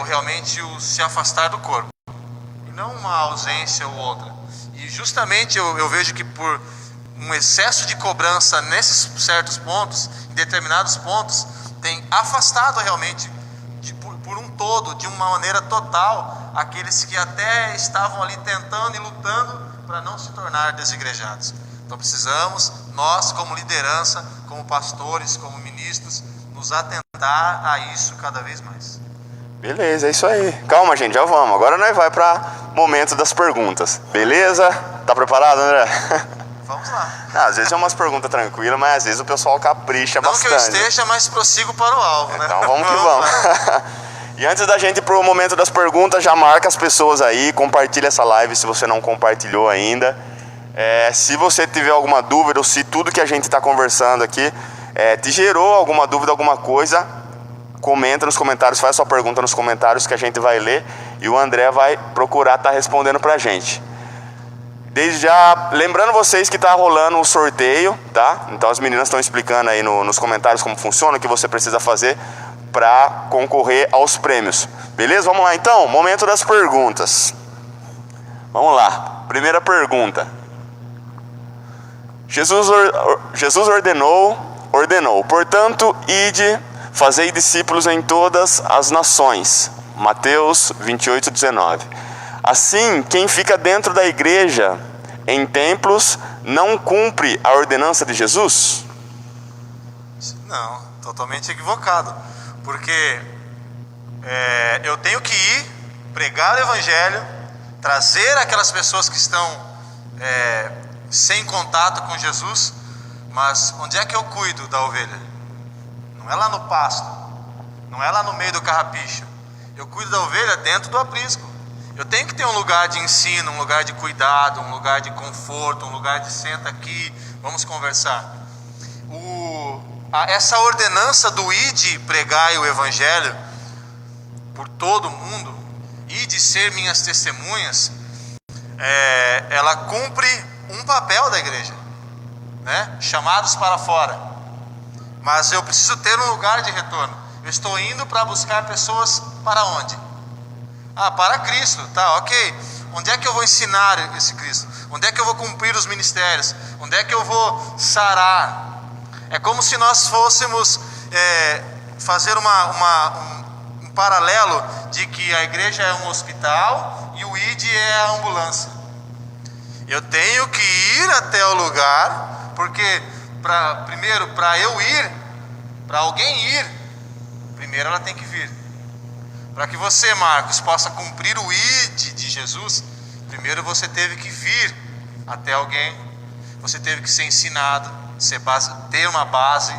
Speaker 4: realmente o se afastar do corpo, e não uma ausência ou outra. E justamente eu vejo que por um excesso de cobrança nesses certos pontos, em determinados pontos, tem afastado realmente, por um todo, de uma maneira total, aqueles que até estavam ali tentando e lutando para não se tornar desigrejados. Então precisamos, nós como liderança, como pastores, como ministros, nos atentar a isso cada vez mais.
Speaker 3: Beleza, é isso aí. Calma, gente, já vamos. Agora nós vai para momento das perguntas. Beleza? Tá preparado, André?
Speaker 4: vamos lá.
Speaker 3: Às vezes é umas perguntas tranquilas, mas às vezes o pessoal capricha
Speaker 4: Não
Speaker 3: bastante.
Speaker 4: que eu esteja, mas prossigo para o alvo, né?
Speaker 3: Então vamos que vamos. E antes da gente ir pro momento das perguntas, já marca as pessoas aí, compartilha essa live se você não compartilhou ainda. Se você tiver alguma dúvida ou se tudo que a gente está conversando aqui te gerou alguma dúvida, alguma coisa, comenta nos comentários, faz sua pergunta nos comentários que a gente vai ler e o André vai procurar estar respondendo pra gente. Desde já, lembrando vocês que tá rolando um sorteio, tá? Então as meninas estão explicando aí nos comentários como funciona, o que você precisa fazer para concorrer aos prêmios. Beleza? Vamos lá então, momento das perguntas. Vamos lá, primeira pergunta. Jesus ordenou, portanto, ide, fazei discípulos em todas as nações. Mateus 28:19. Assim, quem fica dentro da igreja, em templos, não cumpre a ordenança de Jesus?
Speaker 4: Não, totalmente equivocado. Porque eu tenho que ir, pregar o evangelho, trazer aquelas pessoas que estão sem contato com Jesus, mas onde é que eu cuido da ovelha? Não é lá no pasto, não é lá no meio do carrapicho. Eu cuido da ovelha dentro do aprisco. Eu tenho que ter um lugar de ensino, um lugar de cuidado, um lugar de conforto, um lugar de senta aqui, vamos conversar. Essa ordenança do ide, pregai o evangelho por todo mundo, ide ser minhas testemunhas, ela cumpre um papel da igreja, né? Chamados para fora. Mas eu preciso ter um lugar de retorno. Eu estou indo para buscar pessoas para onde? Para Cristo, tá, ok. Onde é que eu vou ensinar esse Cristo? Onde é que eu vou cumprir os ministérios? Onde é que eu vou sarar? É como se nós fôssemos fazer um paralelo de que a igreja é um hospital e o ID é a ambulância. Eu tenho que ir até o lugar, porque primeiro, para eu ir, para alguém ir, primeiro ela tem que vir. Para que você, Marcos, possa cumprir o ID de Jesus, primeiro você teve que vir até alguém, você teve que ser ensinado, ter uma base,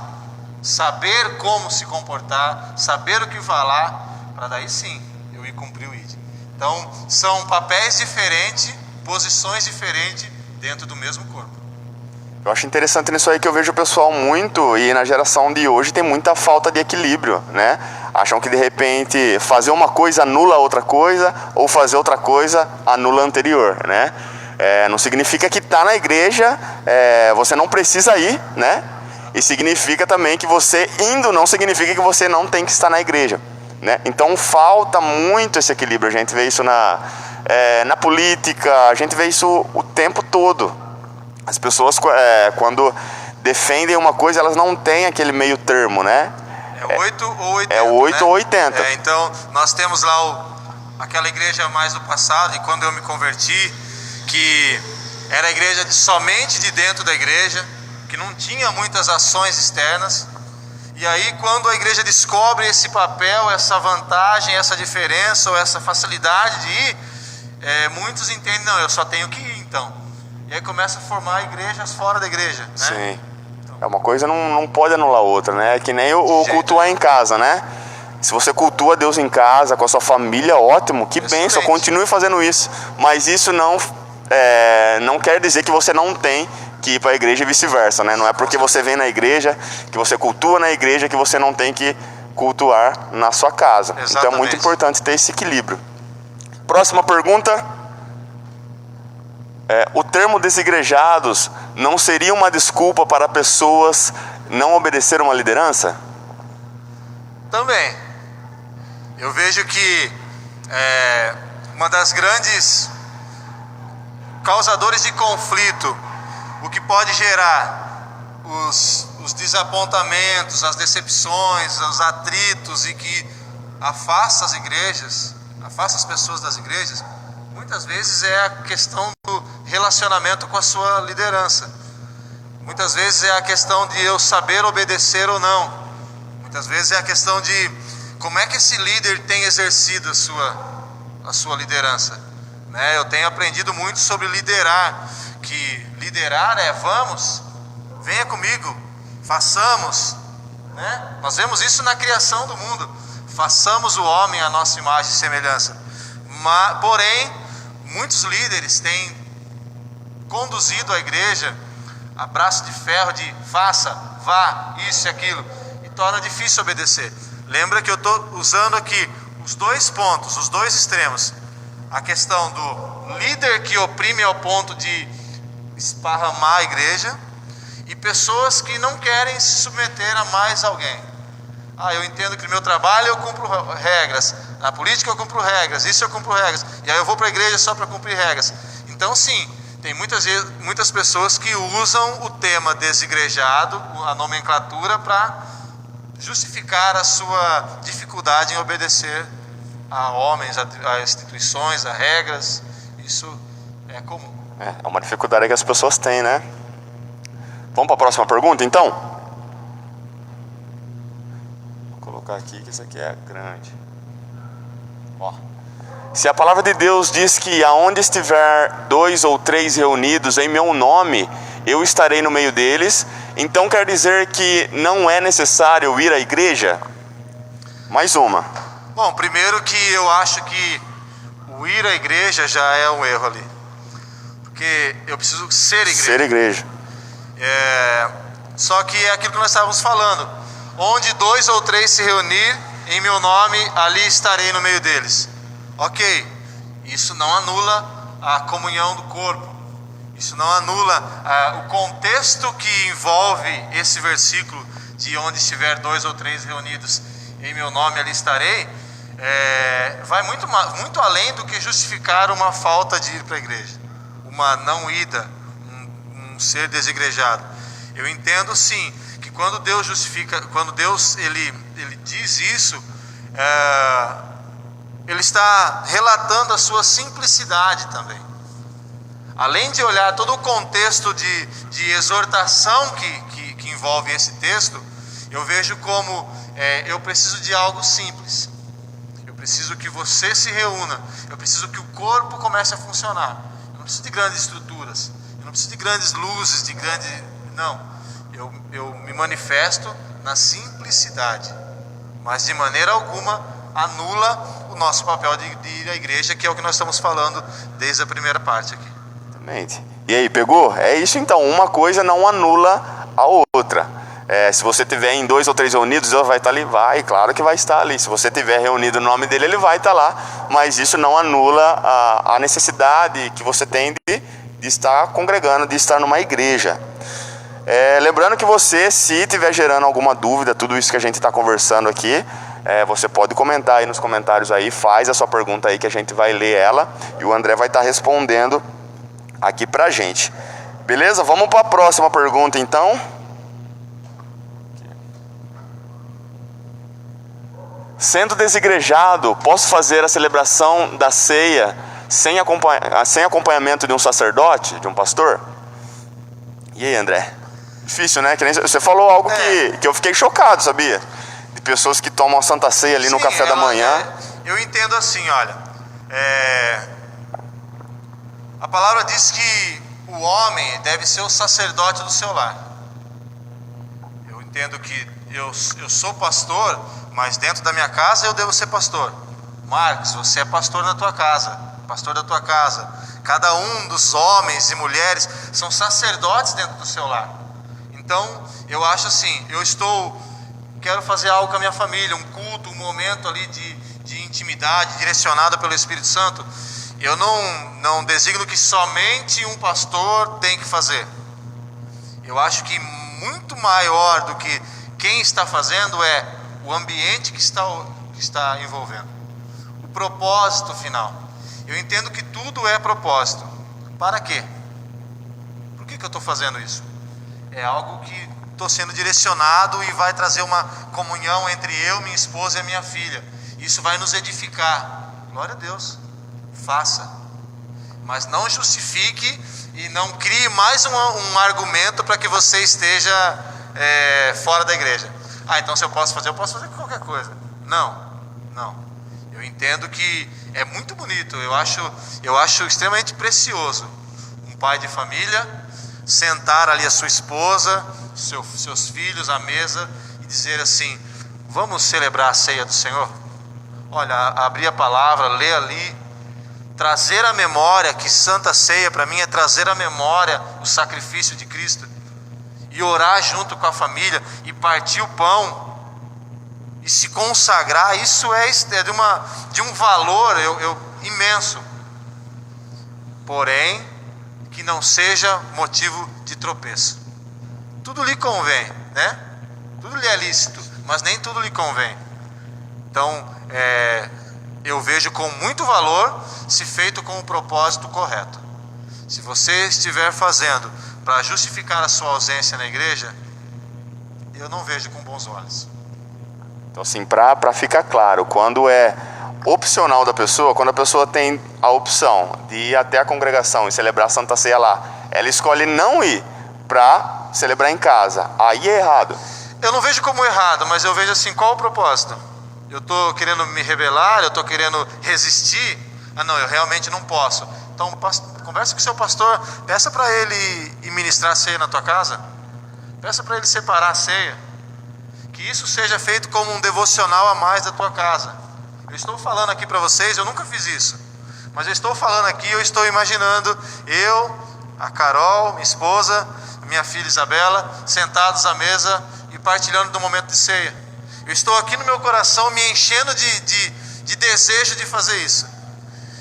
Speaker 4: saber como se comportar, saber o que falar, para daí sim eu ir cumprir o ID. Então, são papéis diferentes, posições diferentes dentro do mesmo corpo.
Speaker 3: Eu acho interessante nisso aí que eu vejo o pessoal muito, e na geração de hoje tem muita falta de equilíbrio, né? Acham que de repente fazer uma coisa anula outra coisa, ou fazer outra coisa anula a anterior, né? Não significa que tá na igreja, você não precisa ir, né? E significa também que você indo não significa que você não tem que estar na igreja, né? Então falta muito esse equilíbrio. A gente vê isso na política, a gente vê isso o tempo todo. As pessoas quando defendem uma coisa, elas não têm aquele meio termo, né?
Speaker 4: 8 ou 80.
Speaker 3: É 8 ou 80.
Speaker 4: Então, nós temos lá aquela igreja mais do passado, e quando eu me converti, que era a igreja somente de dentro da igreja, que não tinha muitas ações externas. E aí, quando a igreja descobre esse papel, essa vantagem, essa diferença ou essa facilidade de ir, muitos entendem, não, eu só tenho que ir então. E aí começa a formar igrejas fora da igreja, né?
Speaker 3: Sim. Uma coisa não pode anular a outra, né? É que nem o cultuar em casa, né? Se você cultua Deus em casa, com a sua família, ótimo, que bênção, continue fazendo isso. Mas isso não quer dizer que você não tem que ir para a igreja e vice-versa, né? Não é porque você vem na igreja, que você cultua na igreja, que você não tem que cultuar na sua casa.
Speaker 4: Exatamente.
Speaker 3: Então é muito importante ter esse equilíbrio. Próxima pergunta. O termo desigrejados não seria uma desculpa para pessoas não obedecer uma liderança?
Speaker 4: Também. Eu vejo que uma das grandes causadores de conflito, o que pode gerar os desapontamentos, as decepções, os atritos, e que afasta as igrejas, afasta as pessoas das igrejas, muitas vezes é a questão do relacionamento com a sua liderança. Muitas vezes é a questão de eu saber obedecer ou não. Muitas vezes é a questão de como é que esse líder tem exercido a sua liderança, né? Eu tenho aprendido muito sobre liderar, que liderar é vamos, venha comigo, façamos, né? Nós vemos isso na criação do mundo. Façamos o homem à nossa imagem e semelhança. Porém, muitos líderes têm conduzido a igreja a braço de ferro de faça, vá, isso e aquilo, e torna difícil obedecer. Lembra que eu estou usando aqui os dois pontos, os dois extremos. A questão do líder que oprime ao ponto de esparramar a igreja, e pessoas que não querem se submeter a mais alguém. Eu entendo que no meu trabalho eu cumpro regras, na política eu cumpro regras, isso eu cumpro regras, e aí eu vou para a igreja só para cumprir regras. Então sim, tem muitas pessoas que usam o tema desigrejado, a nomenclatura, para justificar a sua dificuldade em obedecer a homens, a instituições, a regras. Isso é comum.
Speaker 3: É uma dificuldade que as pessoas têm, né? Vamos para a próxima pergunta, então? Vou colocar aqui, que isso aqui é grande. Ó. Se a palavra de Deus diz que aonde estiver 2 ou 3 reunidos em meu nome, eu estarei no meio deles, então quer dizer que não é necessário ir à igreja? Mais uma.
Speaker 4: Bom, primeiro que eu acho que o ir à igreja já é um erro ali. Porque eu preciso ser igreja.
Speaker 3: Ser igreja.
Speaker 4: Só que é aquilo que nós estávamos falando. Onde 2 ou 3 se reunir em meu nome, ali estarei no meio deles. Ok, isso não anula a comunhão do corpo. Isso não anula o contexto que envolve esse versículo de onde estiver 2 ou 3 reunidos em meu nome, ali estarei. Vai muito além do que justificar uma falta de ir para a igreja, uma não ida, um ser desigrejado. Eu entendo sim que quando Deus justifica, quando Deus ele diz isso, Ele está relatando a sua simplicidade também. Além de olhar todo o contexto de exortação que envolve esse texto, eu vejo como eu preciso de algo simples. Eu preciso que você se reúna. Eu preciso que o corpo comece a funcionar. Eu não preciso de grandes estruturas. Eu não preciso de grandes luzes, Não. Eu me manifesto na simplicidade. Mas de maneira alguma anula o nosso papel de ir à igreja, que é o que nós estamos falando desde a primeira parte aqui.
Speaker 3: Exatamente. E aí, pegou? É isso então, uma coisa não anula a outra. Se você tiver em 2 ou 3 reunidos, Deus vai estar ali? Vai, claro que vai estar ali. Se você tiver reunido no nome dele, ele vai estar lá. Mas isso não anula a necessidade que você tem de estar congregando, de estar numa igreja. Lembrando que você, se estiver gerando alguma dúvida, tudo isso que a gente está conversando aqui, você pode comentar aí nos comentários aí, faz a sua pergunta aí que a gente vai ler ela e o André vai estar respondendo aqui pra gente. Beleza? Vamos para a próxima pergunta então. Sendo desigrejado, posso fazer a celebração da ceia sem acompanhamento de um sacerdote, de um pastor? E aí, André? Difícil, né? Que nem você falou algo que eu fiquei chocado, sabia? De pessoas que tomam a Santa Ceia ali no café da manhã.
Speaker 4: Eu entendo assim, olha. A palavra diz que o homem deve ser o sacerdote do seu lar. Eu entendo que eu sou pastor, mas dentro da minha casa eu devo ser pastor. Marcos, você é pastor na tua casa, pastor da tua casa. Cada um dos homens e mulheres são sacerdotes dentro do seu lar. Então, eu acho assim, quero fazer algo com a minha família, um culto, um momento ali de intimidade, direcionado pelo Espírito Santo. Eu não designo que somente um pastor tem que fazer. Eu acho que muito maior do que quem está fazendo é o ambiente que está envolvendo. O propósito final. Eu entendo que tudo é propósito. Para quê? Por que eu estou fazendo isso? É algo que estou sendo direcionado e vai trazer uma comunhão entre eu, minha esposa e a minha filha. Isso vai nos edificar. Glória a Deus. Faça. Mas não justifique e não crie mais um argumento para que você esteja fora da igreja. Então se eu posso fazer qualquer coisa. Não. Eu entendo que é muito bonito. Eu acho extremamente precioso um pai de família, sentar ali a sua esposa, seus filhos à mesa e dizer assim: vamos celebrar a ceia do Senhor? Olha, abrir a palavra, ler ali, trazer à memória, que Santa Ceia para mim é trazer à memória o sacrifício de Cristo, e orar junto com a família, e partir o pão, e se consagrar. Isso é de um valor imenso, porém, que não seja motivo de tropeço. Tudo lhe convém, né? Tudo lhe é lícito, mas nem tudo lhe convém. Então, eu vejo com muito valor se feito com o propósito correto. Se você estiver fazendo para justificar a sua ausência na igreja, eu não vejo com bons olhos.
Speaker 3: Então, assim, para ficar claro, quando é opcional da pessoa, quando a pessoa tem a opção de ir até a congregação e celebrar a Santa Ceia lá, ela escolhe não ir para celebrar em casa, aí é errado.
Speaker 4: Eu não vejo como errado, mas eu vejo assim, qual o propósito? Eu estou querendo me rebelar, eu estou querendo resistir? Ah não, eu realmente não posso. Então converse com o seu pastor, peça para ele ir ministrar a ceia na tua casa, peça para ele separar a ceia, que isso seja feito como um devocional a mais da tua casa. Eu estou falando aqui para vocês, eu nunca fiz isso, mas eu estou falando aqui, eu estou imaginando eu, a Carol, minha esposa, minha filha Isabela, sentados à mesa e partilhando do momento de ceia. Eu estou aqui no meu coração me enchendo de desejo de fazer isso,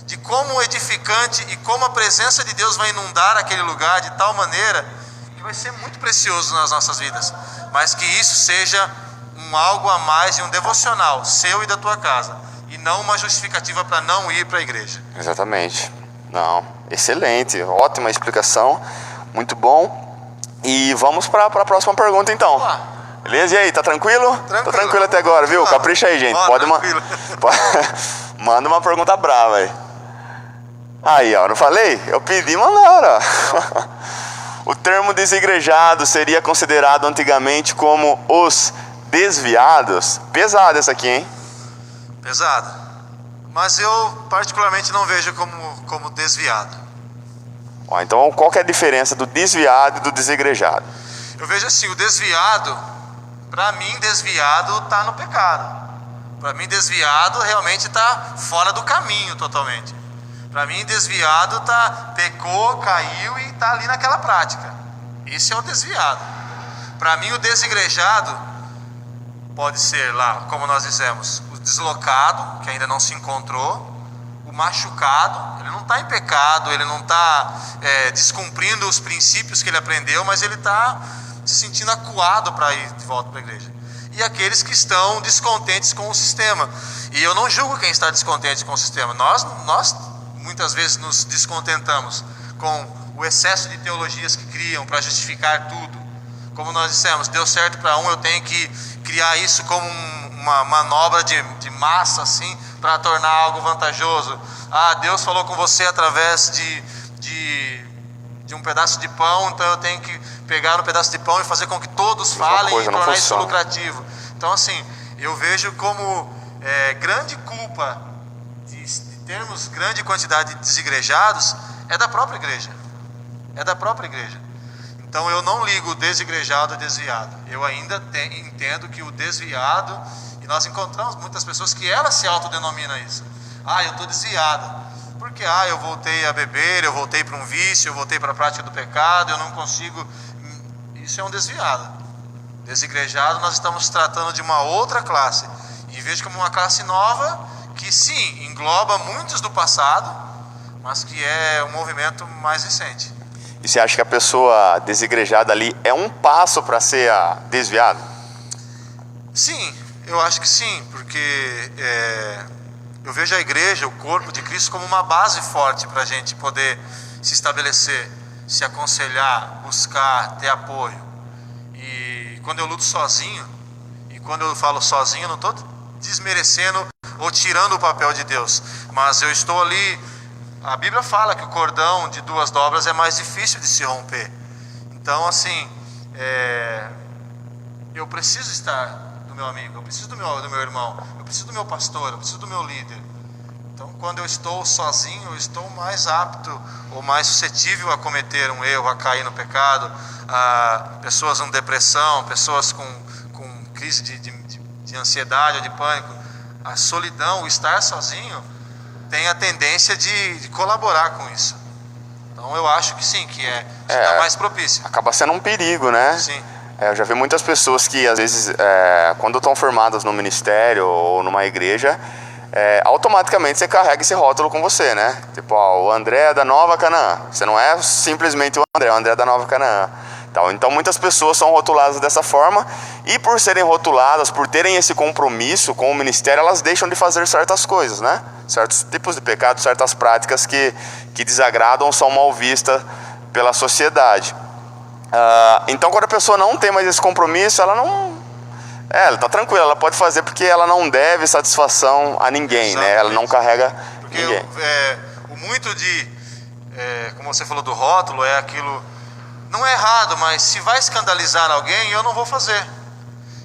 Speaker 4: de como edificante e como a presença de Deus vai inundar aquele lugar de tal maneira que vai ser muito precioso nas nossas vidas, mas que isso seja algo a mais de um devocional seu e da tua casa, e não uma justificativa para não ir para a igreja.
Speaker 3: Exatamente. Não, excelente, ótima explicação, muito bom. E vamos para a próxima pergunta então. Beleza? E aí, tá tranquilo? Tá tranquilo até agora, viu? Capricha aí, gente. Manda uma pergunta brava aí. Aí, ó, não falei? Eu pedi, mandaram. O termo desigrejado seria considerado antigamente como os desviados. Pesado essa aqui, hein?
Speaker 4: Pesado. Mas eu particularmente não vejo como desviado.
Speaker 3: Ó, então qual que é a diferença do desviado e do desigrejado?
Speaker 4: Eu vejo assim, o desviado, para mim desviado está no pecado. Para mim desviado realmente está fora do caminho totalmente. Para mim desviado pecou, caiu e está ali naquela prática. Esse é o desviado. Para mim o desigrejado pode ser lá, como nós dissemos, o deslocado, que ainda não se encontrou, o machucado, ele não está em pecado, ele não está descumprindo os princípios que ele aprendeu, mas ele está se sentindo acuado para ir de volta para a igreja. E aqueles que estão descontentes com o sistema. E eu não julgo quem está descontente com o sistema. Nós muitas vezes nos descontentamos com o excesso de teologias que criam para justificar tudo. Como nós dissemos, deu certo para um, eu tenho que criar isso como uma manobra de massa assim, para tornar algo vantajoso. Ah, Deus falou com você através de um pedaço de pão, então eu tenho que pegar um pedaço de pão e fazer com que todos falem e tornar isso lucrativo. Então assim, eu vejo como grande culpa de termos grande quantidade de desigrejados é da própria igreja. É da própria igreja. Então eu não ligo o desigrejado e desviado. Eu ainda entendo que o desviado, e nós encontramos muitas pessoas que elas se autodenominam isso. Ah, eu estou desviado. Porque eu voltei a beber, eu voltei para um vício, eu voltei para a prática do pecado, eu não consigo. Isso é um desviado. Desigrejado, nós estamos tratando de uma outra classe. E vejo como uma classe nova, que sim, engloba muitos do passado, mas que é um movimento mais recente.
Speaker 3: E você acha que a pessoa desigrejada ali é um passo para ser desviado?
Speaker 4: Sim, eu acho que sim, porque eu vejo a igreja, o corpo de Cristo, como uma base forte para a gente poder se estabelecer, se aconselhar, buscar, ter apoio. E quando eu luto sozinho, e quando eu falo sozinho, eu não estou desmerecendo ou tirando o papel de Deus, mas eu estou ali. A Bíblia fala que o cordão de 2 dobras é mais difícil de se romper. Então assim, eu preciso estar do meu amigo, eu preciso do meu irmão, eu preciso do meu pastor, eu preciso do meu líder. Então, quando eu estou sozinho, eu estou mais apto ou mais suscetível a cometer um erro, a cair no pecado. Pessoas com depressão, pessoas com crise de ansiedade ou de pânico. A solidão, o estar sozinho, tem a tendência de colaborar com isso. Então, eu acho que sim, que é mais propício.
Speaker 3: Acaba sendo um perigo, né?
Speaker 4: Sim.
Speaker 3: Eu já vi muitas pessoas que, às vezes, quando estão formadas no ministério ou numa igreja, automaticamente você carrega esse rótulo com você, né? Tipo, o André da Nova Canaã. Você não é simplesmente o André da Nova Canaã. Então, muitas pessoas são rotuladas dessa forma, e por serem rotuladas, por terem esse compromisso com o ministério, elas deixam de fazer certas coisas, né? Certos tipos de pecados, certas práticas que desagradam, são mal vistas pela sociedade. Então, quando a pessoa não tem mais esse compromisso, ela está tranquila, ela pode fazer porque ela não deve satisfação a ninguém. Exatamente. Né? Ela não carrega
Speaker 4: porque
Speaker 3: ninguém.
Speaker 4: O muito como você falou do rótulo, é aquilo, não é errado, mas se vai escandalizar alguém, eu não vou fazer.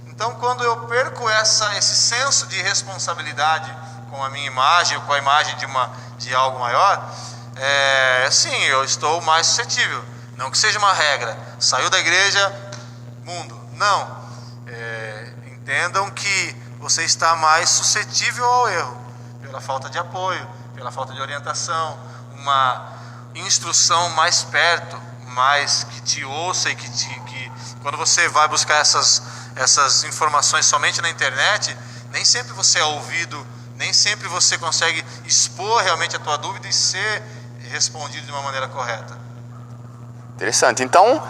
Speaker 4: Então, quando eu perco esse senso de responsabilidade com a minha imagem, ou com a imagem de algo maior, sim, eu estou mais suscetível. Não que seja uma regra, saiu da igreja, mundo. Não. Entendam que você está mais suscetível ao erro, pela falta de apoio, pela falta de orientação, uma instrução mais perto, mais que te ouça, e que quando você vai buscar essas informações somente na internet, nem sempre você é ouvido, nem sempre você consegue expor realmente a tua dúvida e ser respondido de uma maneira correta.
Speaker 3: Interessante. Então,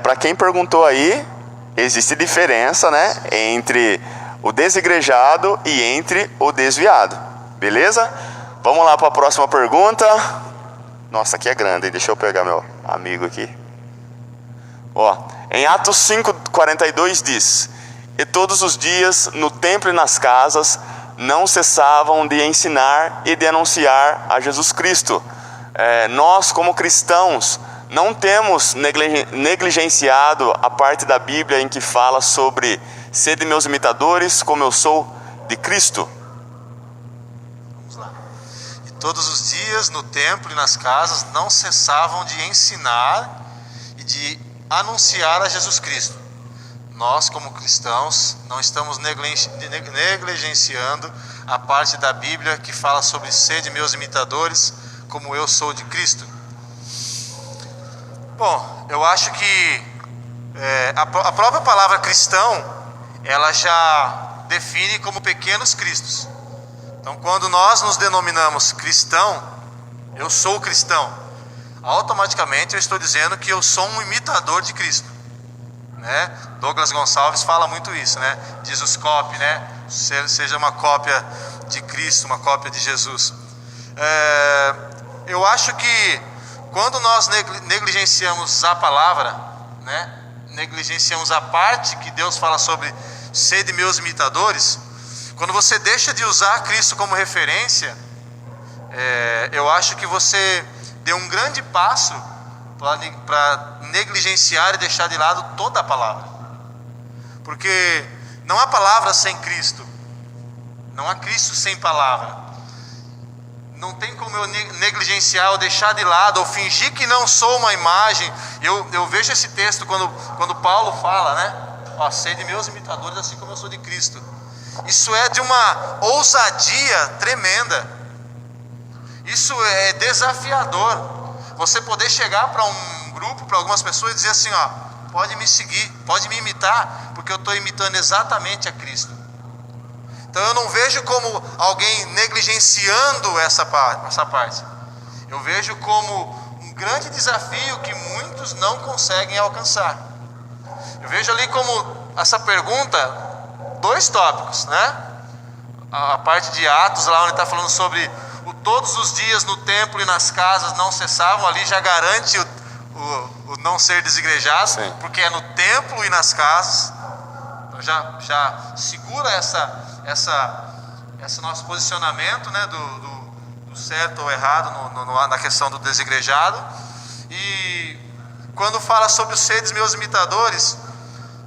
Speaker 3: para quem perguntou aí, existe diferença, né, entre o desigrejado e entre o desviado. Beleza? Vamos lá para a próxima pergunta. Nossa, aqui é grande, hein? Deixa eu pegar meu amigo aqui. Em Atos 5:42 diz: e todos os dias no templo e nas casas não cessavam de ensinar e de anunciar a Jesus Cristo. Nós, como cristãos, não temos negligenciado a parte da Bíblia em que fala sobre sede meus imitadores, como eu sou de Cristo.
Speaker 4: Vamos lá. E todos os dias no templo e nas casas não cessavam de ensinar e de anunciar a Jesus Cristo. Nós, como cristãos, não estamos negligenciando a parte da Bíblia que fala sobre sede meus imitadores, como eu sou de Cristo. Bom, eu acho que a própria palavra cristão, ela já define como pequenos cristos. Então, quando nós nos denominamos cristão, eu sou cristão, automaticamente eu estou dizendo que eu sou um imitador de Cristo, né? Douglas Gonçalves fala muito isso, né? Diz os copy, né? Seja uma cópia de Cristo, uma cópia de Jesus. Eu acho que quando nós negligenciamos a palavra, né? Negligenciamos a parte que Deus fala sobre sede meus imitadores, quando você deixa de usar Cristo como referência, eu acho que você deu um grande passo para negligenciar e deixar de lado toda a palavra. Porque não há palavra sem Cristo, não há Cristo sem palavra. Não tem como eu negligenciar ou deixar de lado ou fingir que não sou uma imagem. Eu vejo esse texto quando Paulo fala, né? Sede meus imitadores assim como eu sou de Cristo. Isso é de uma ousadia tremenda. Isso é desafiador. Você poder chegar para um grupo, para algumas pessoas e dizer assim, pode me seguir, pode me imitar, porque eu estou imitando exatamente a Cristo. Então eu não vejo como alguém negligenciando essa parte. Eu vejo como um grande desafio que muitos não conseguem alcançar. Eu vejo ali como essa pergunta, 2 tópicos, né? A parte de Atos, lá onde está falando sobre todos os dias no templo e nas casas não cessavam, ali já garante o não ser desigrejado. Sim. Porque é no templo e nas casas. Então já segura esse nosso posicionamento, né, do certo ou errado na questão do desigrejado. E quando fala sobre os seres meus imitadores,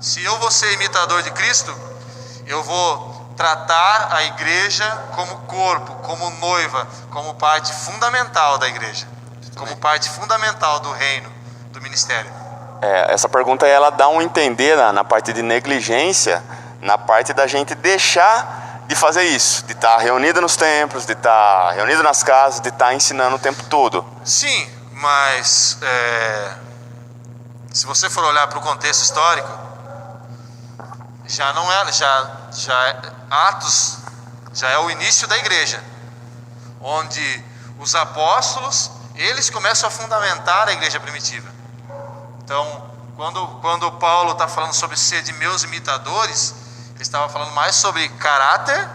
Speaker 4: se eu vou ser imitador de Cristo, eu vou tratar a igreja como corpo, como noiva, como parte fundamental da igreja, como parte fundamental do reino, do ministério.
Speaker 3: Essa pergunta ela dá um entender na parte de negligência, na parte da gente deixar de fazer isso, de estar reunido nos templos, de estar reunido nas casas, de estar ensinando o tempo todo.
Speaker 4: Sim, mas se você for olhar para o contexto histórico, já não é, Atos já é o início da igreja, onde os apóstolos eles começam a fundamentar a igreja primitiva. Então, quando Paulo está falando sobre ser de meus imitadores, ele estava falando mais sobre caráter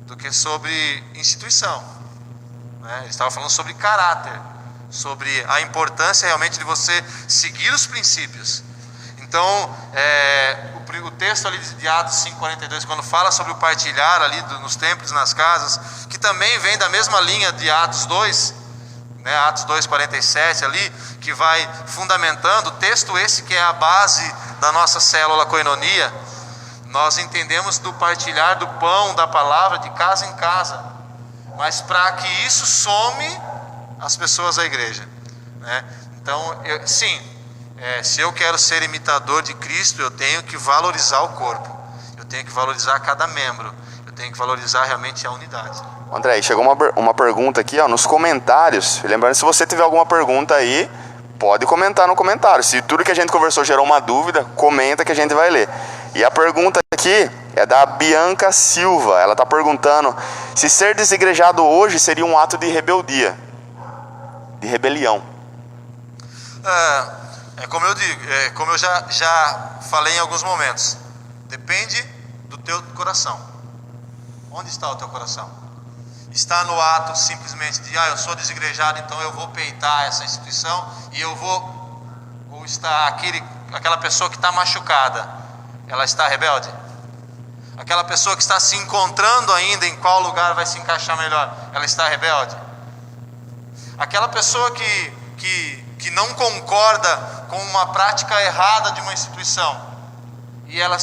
Speaker 4: do que sobre instituição, né? Ele estava falando sobre caráter, sobre a importância realmente de você seguir os princípios. Então, o texto ali de Atos 5:42, quando fala sobre o partilhar ali nos templos e nas casas, que também vem da mesma linha de Atos 2, né, Atos 2:47 ali, que vai fundamentando, o texto esse que é a base da nossa célula Koinonia. Nós entendemos do partilhar do pão, da palavra, de casa em casa, mas para que isso some as pessoas à igreja, né? Então, se eu quero ser imitador de Cristo, eu tenho que valorizar o corpo, eu tenho que valorizar cada membro, eu tenho que valorizar realmente a unidade.
Speaker 3: André, chegou uma pergunta aqui nos comentários. Lembrando, se você tiver alguma pergunta aí, pode comentar no comentário. Se tudo que a gente conversou gerou uma dúvida, comenta que a gente vai ler. E a pergunta aqui é da Bianca Silva. Ela está perguntando se ser desigrejado hoje seria um ato de rebeldia, de rebelião.
Speaker 4: Como eu digo, como eu já falei em alguns momentos, depende do teu coração. Onde está o teu coração? Está no ato simplesmente de, eu sou desigrejado, então eu vou peitar essa instituição e eu vou, ou está aquela pessoa que está machucada, ela está rebelde? Aquela pessoa que está se encontrando ainda em qual lugar vai se encaixar melhor, ela está rebelde? Aquela pessoa que não concorda com uma prática errada de uma instituição e ela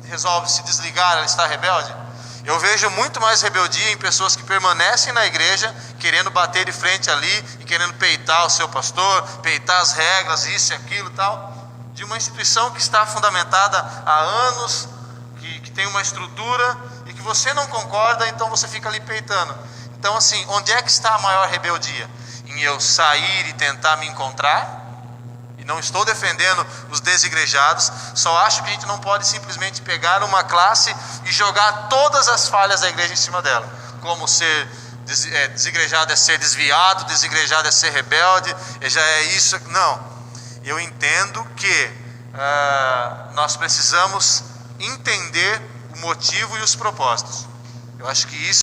Speaker 4: resolve se desligar, ela está rebelde? Eu vejo muito mais rebeldia em pessoas que permanecem na igreja, querendo bater de frente ali e querendo peitar o seu pastor, peitar as regras, isso e aquilo e tal, de uma instituição que está fundamentada há anos, que tem uma estrutura e que você não concorda, então você fica ali peitando. Então, assim, onde é que está a maior rebeldia? Em eu sair e tentar me encontrar? E não estou defendendo os desigrejados, só acho que a gente não pode simplesmente pegar uma classe e jogar todas as falhas da igreja em cima dela. Como ser desigrejado é ser desviado, desigrejado é ser rebelde, já é isso. Não, eu entendo que nós precisamos entender o motivo e os propósitos. Eu acho que isso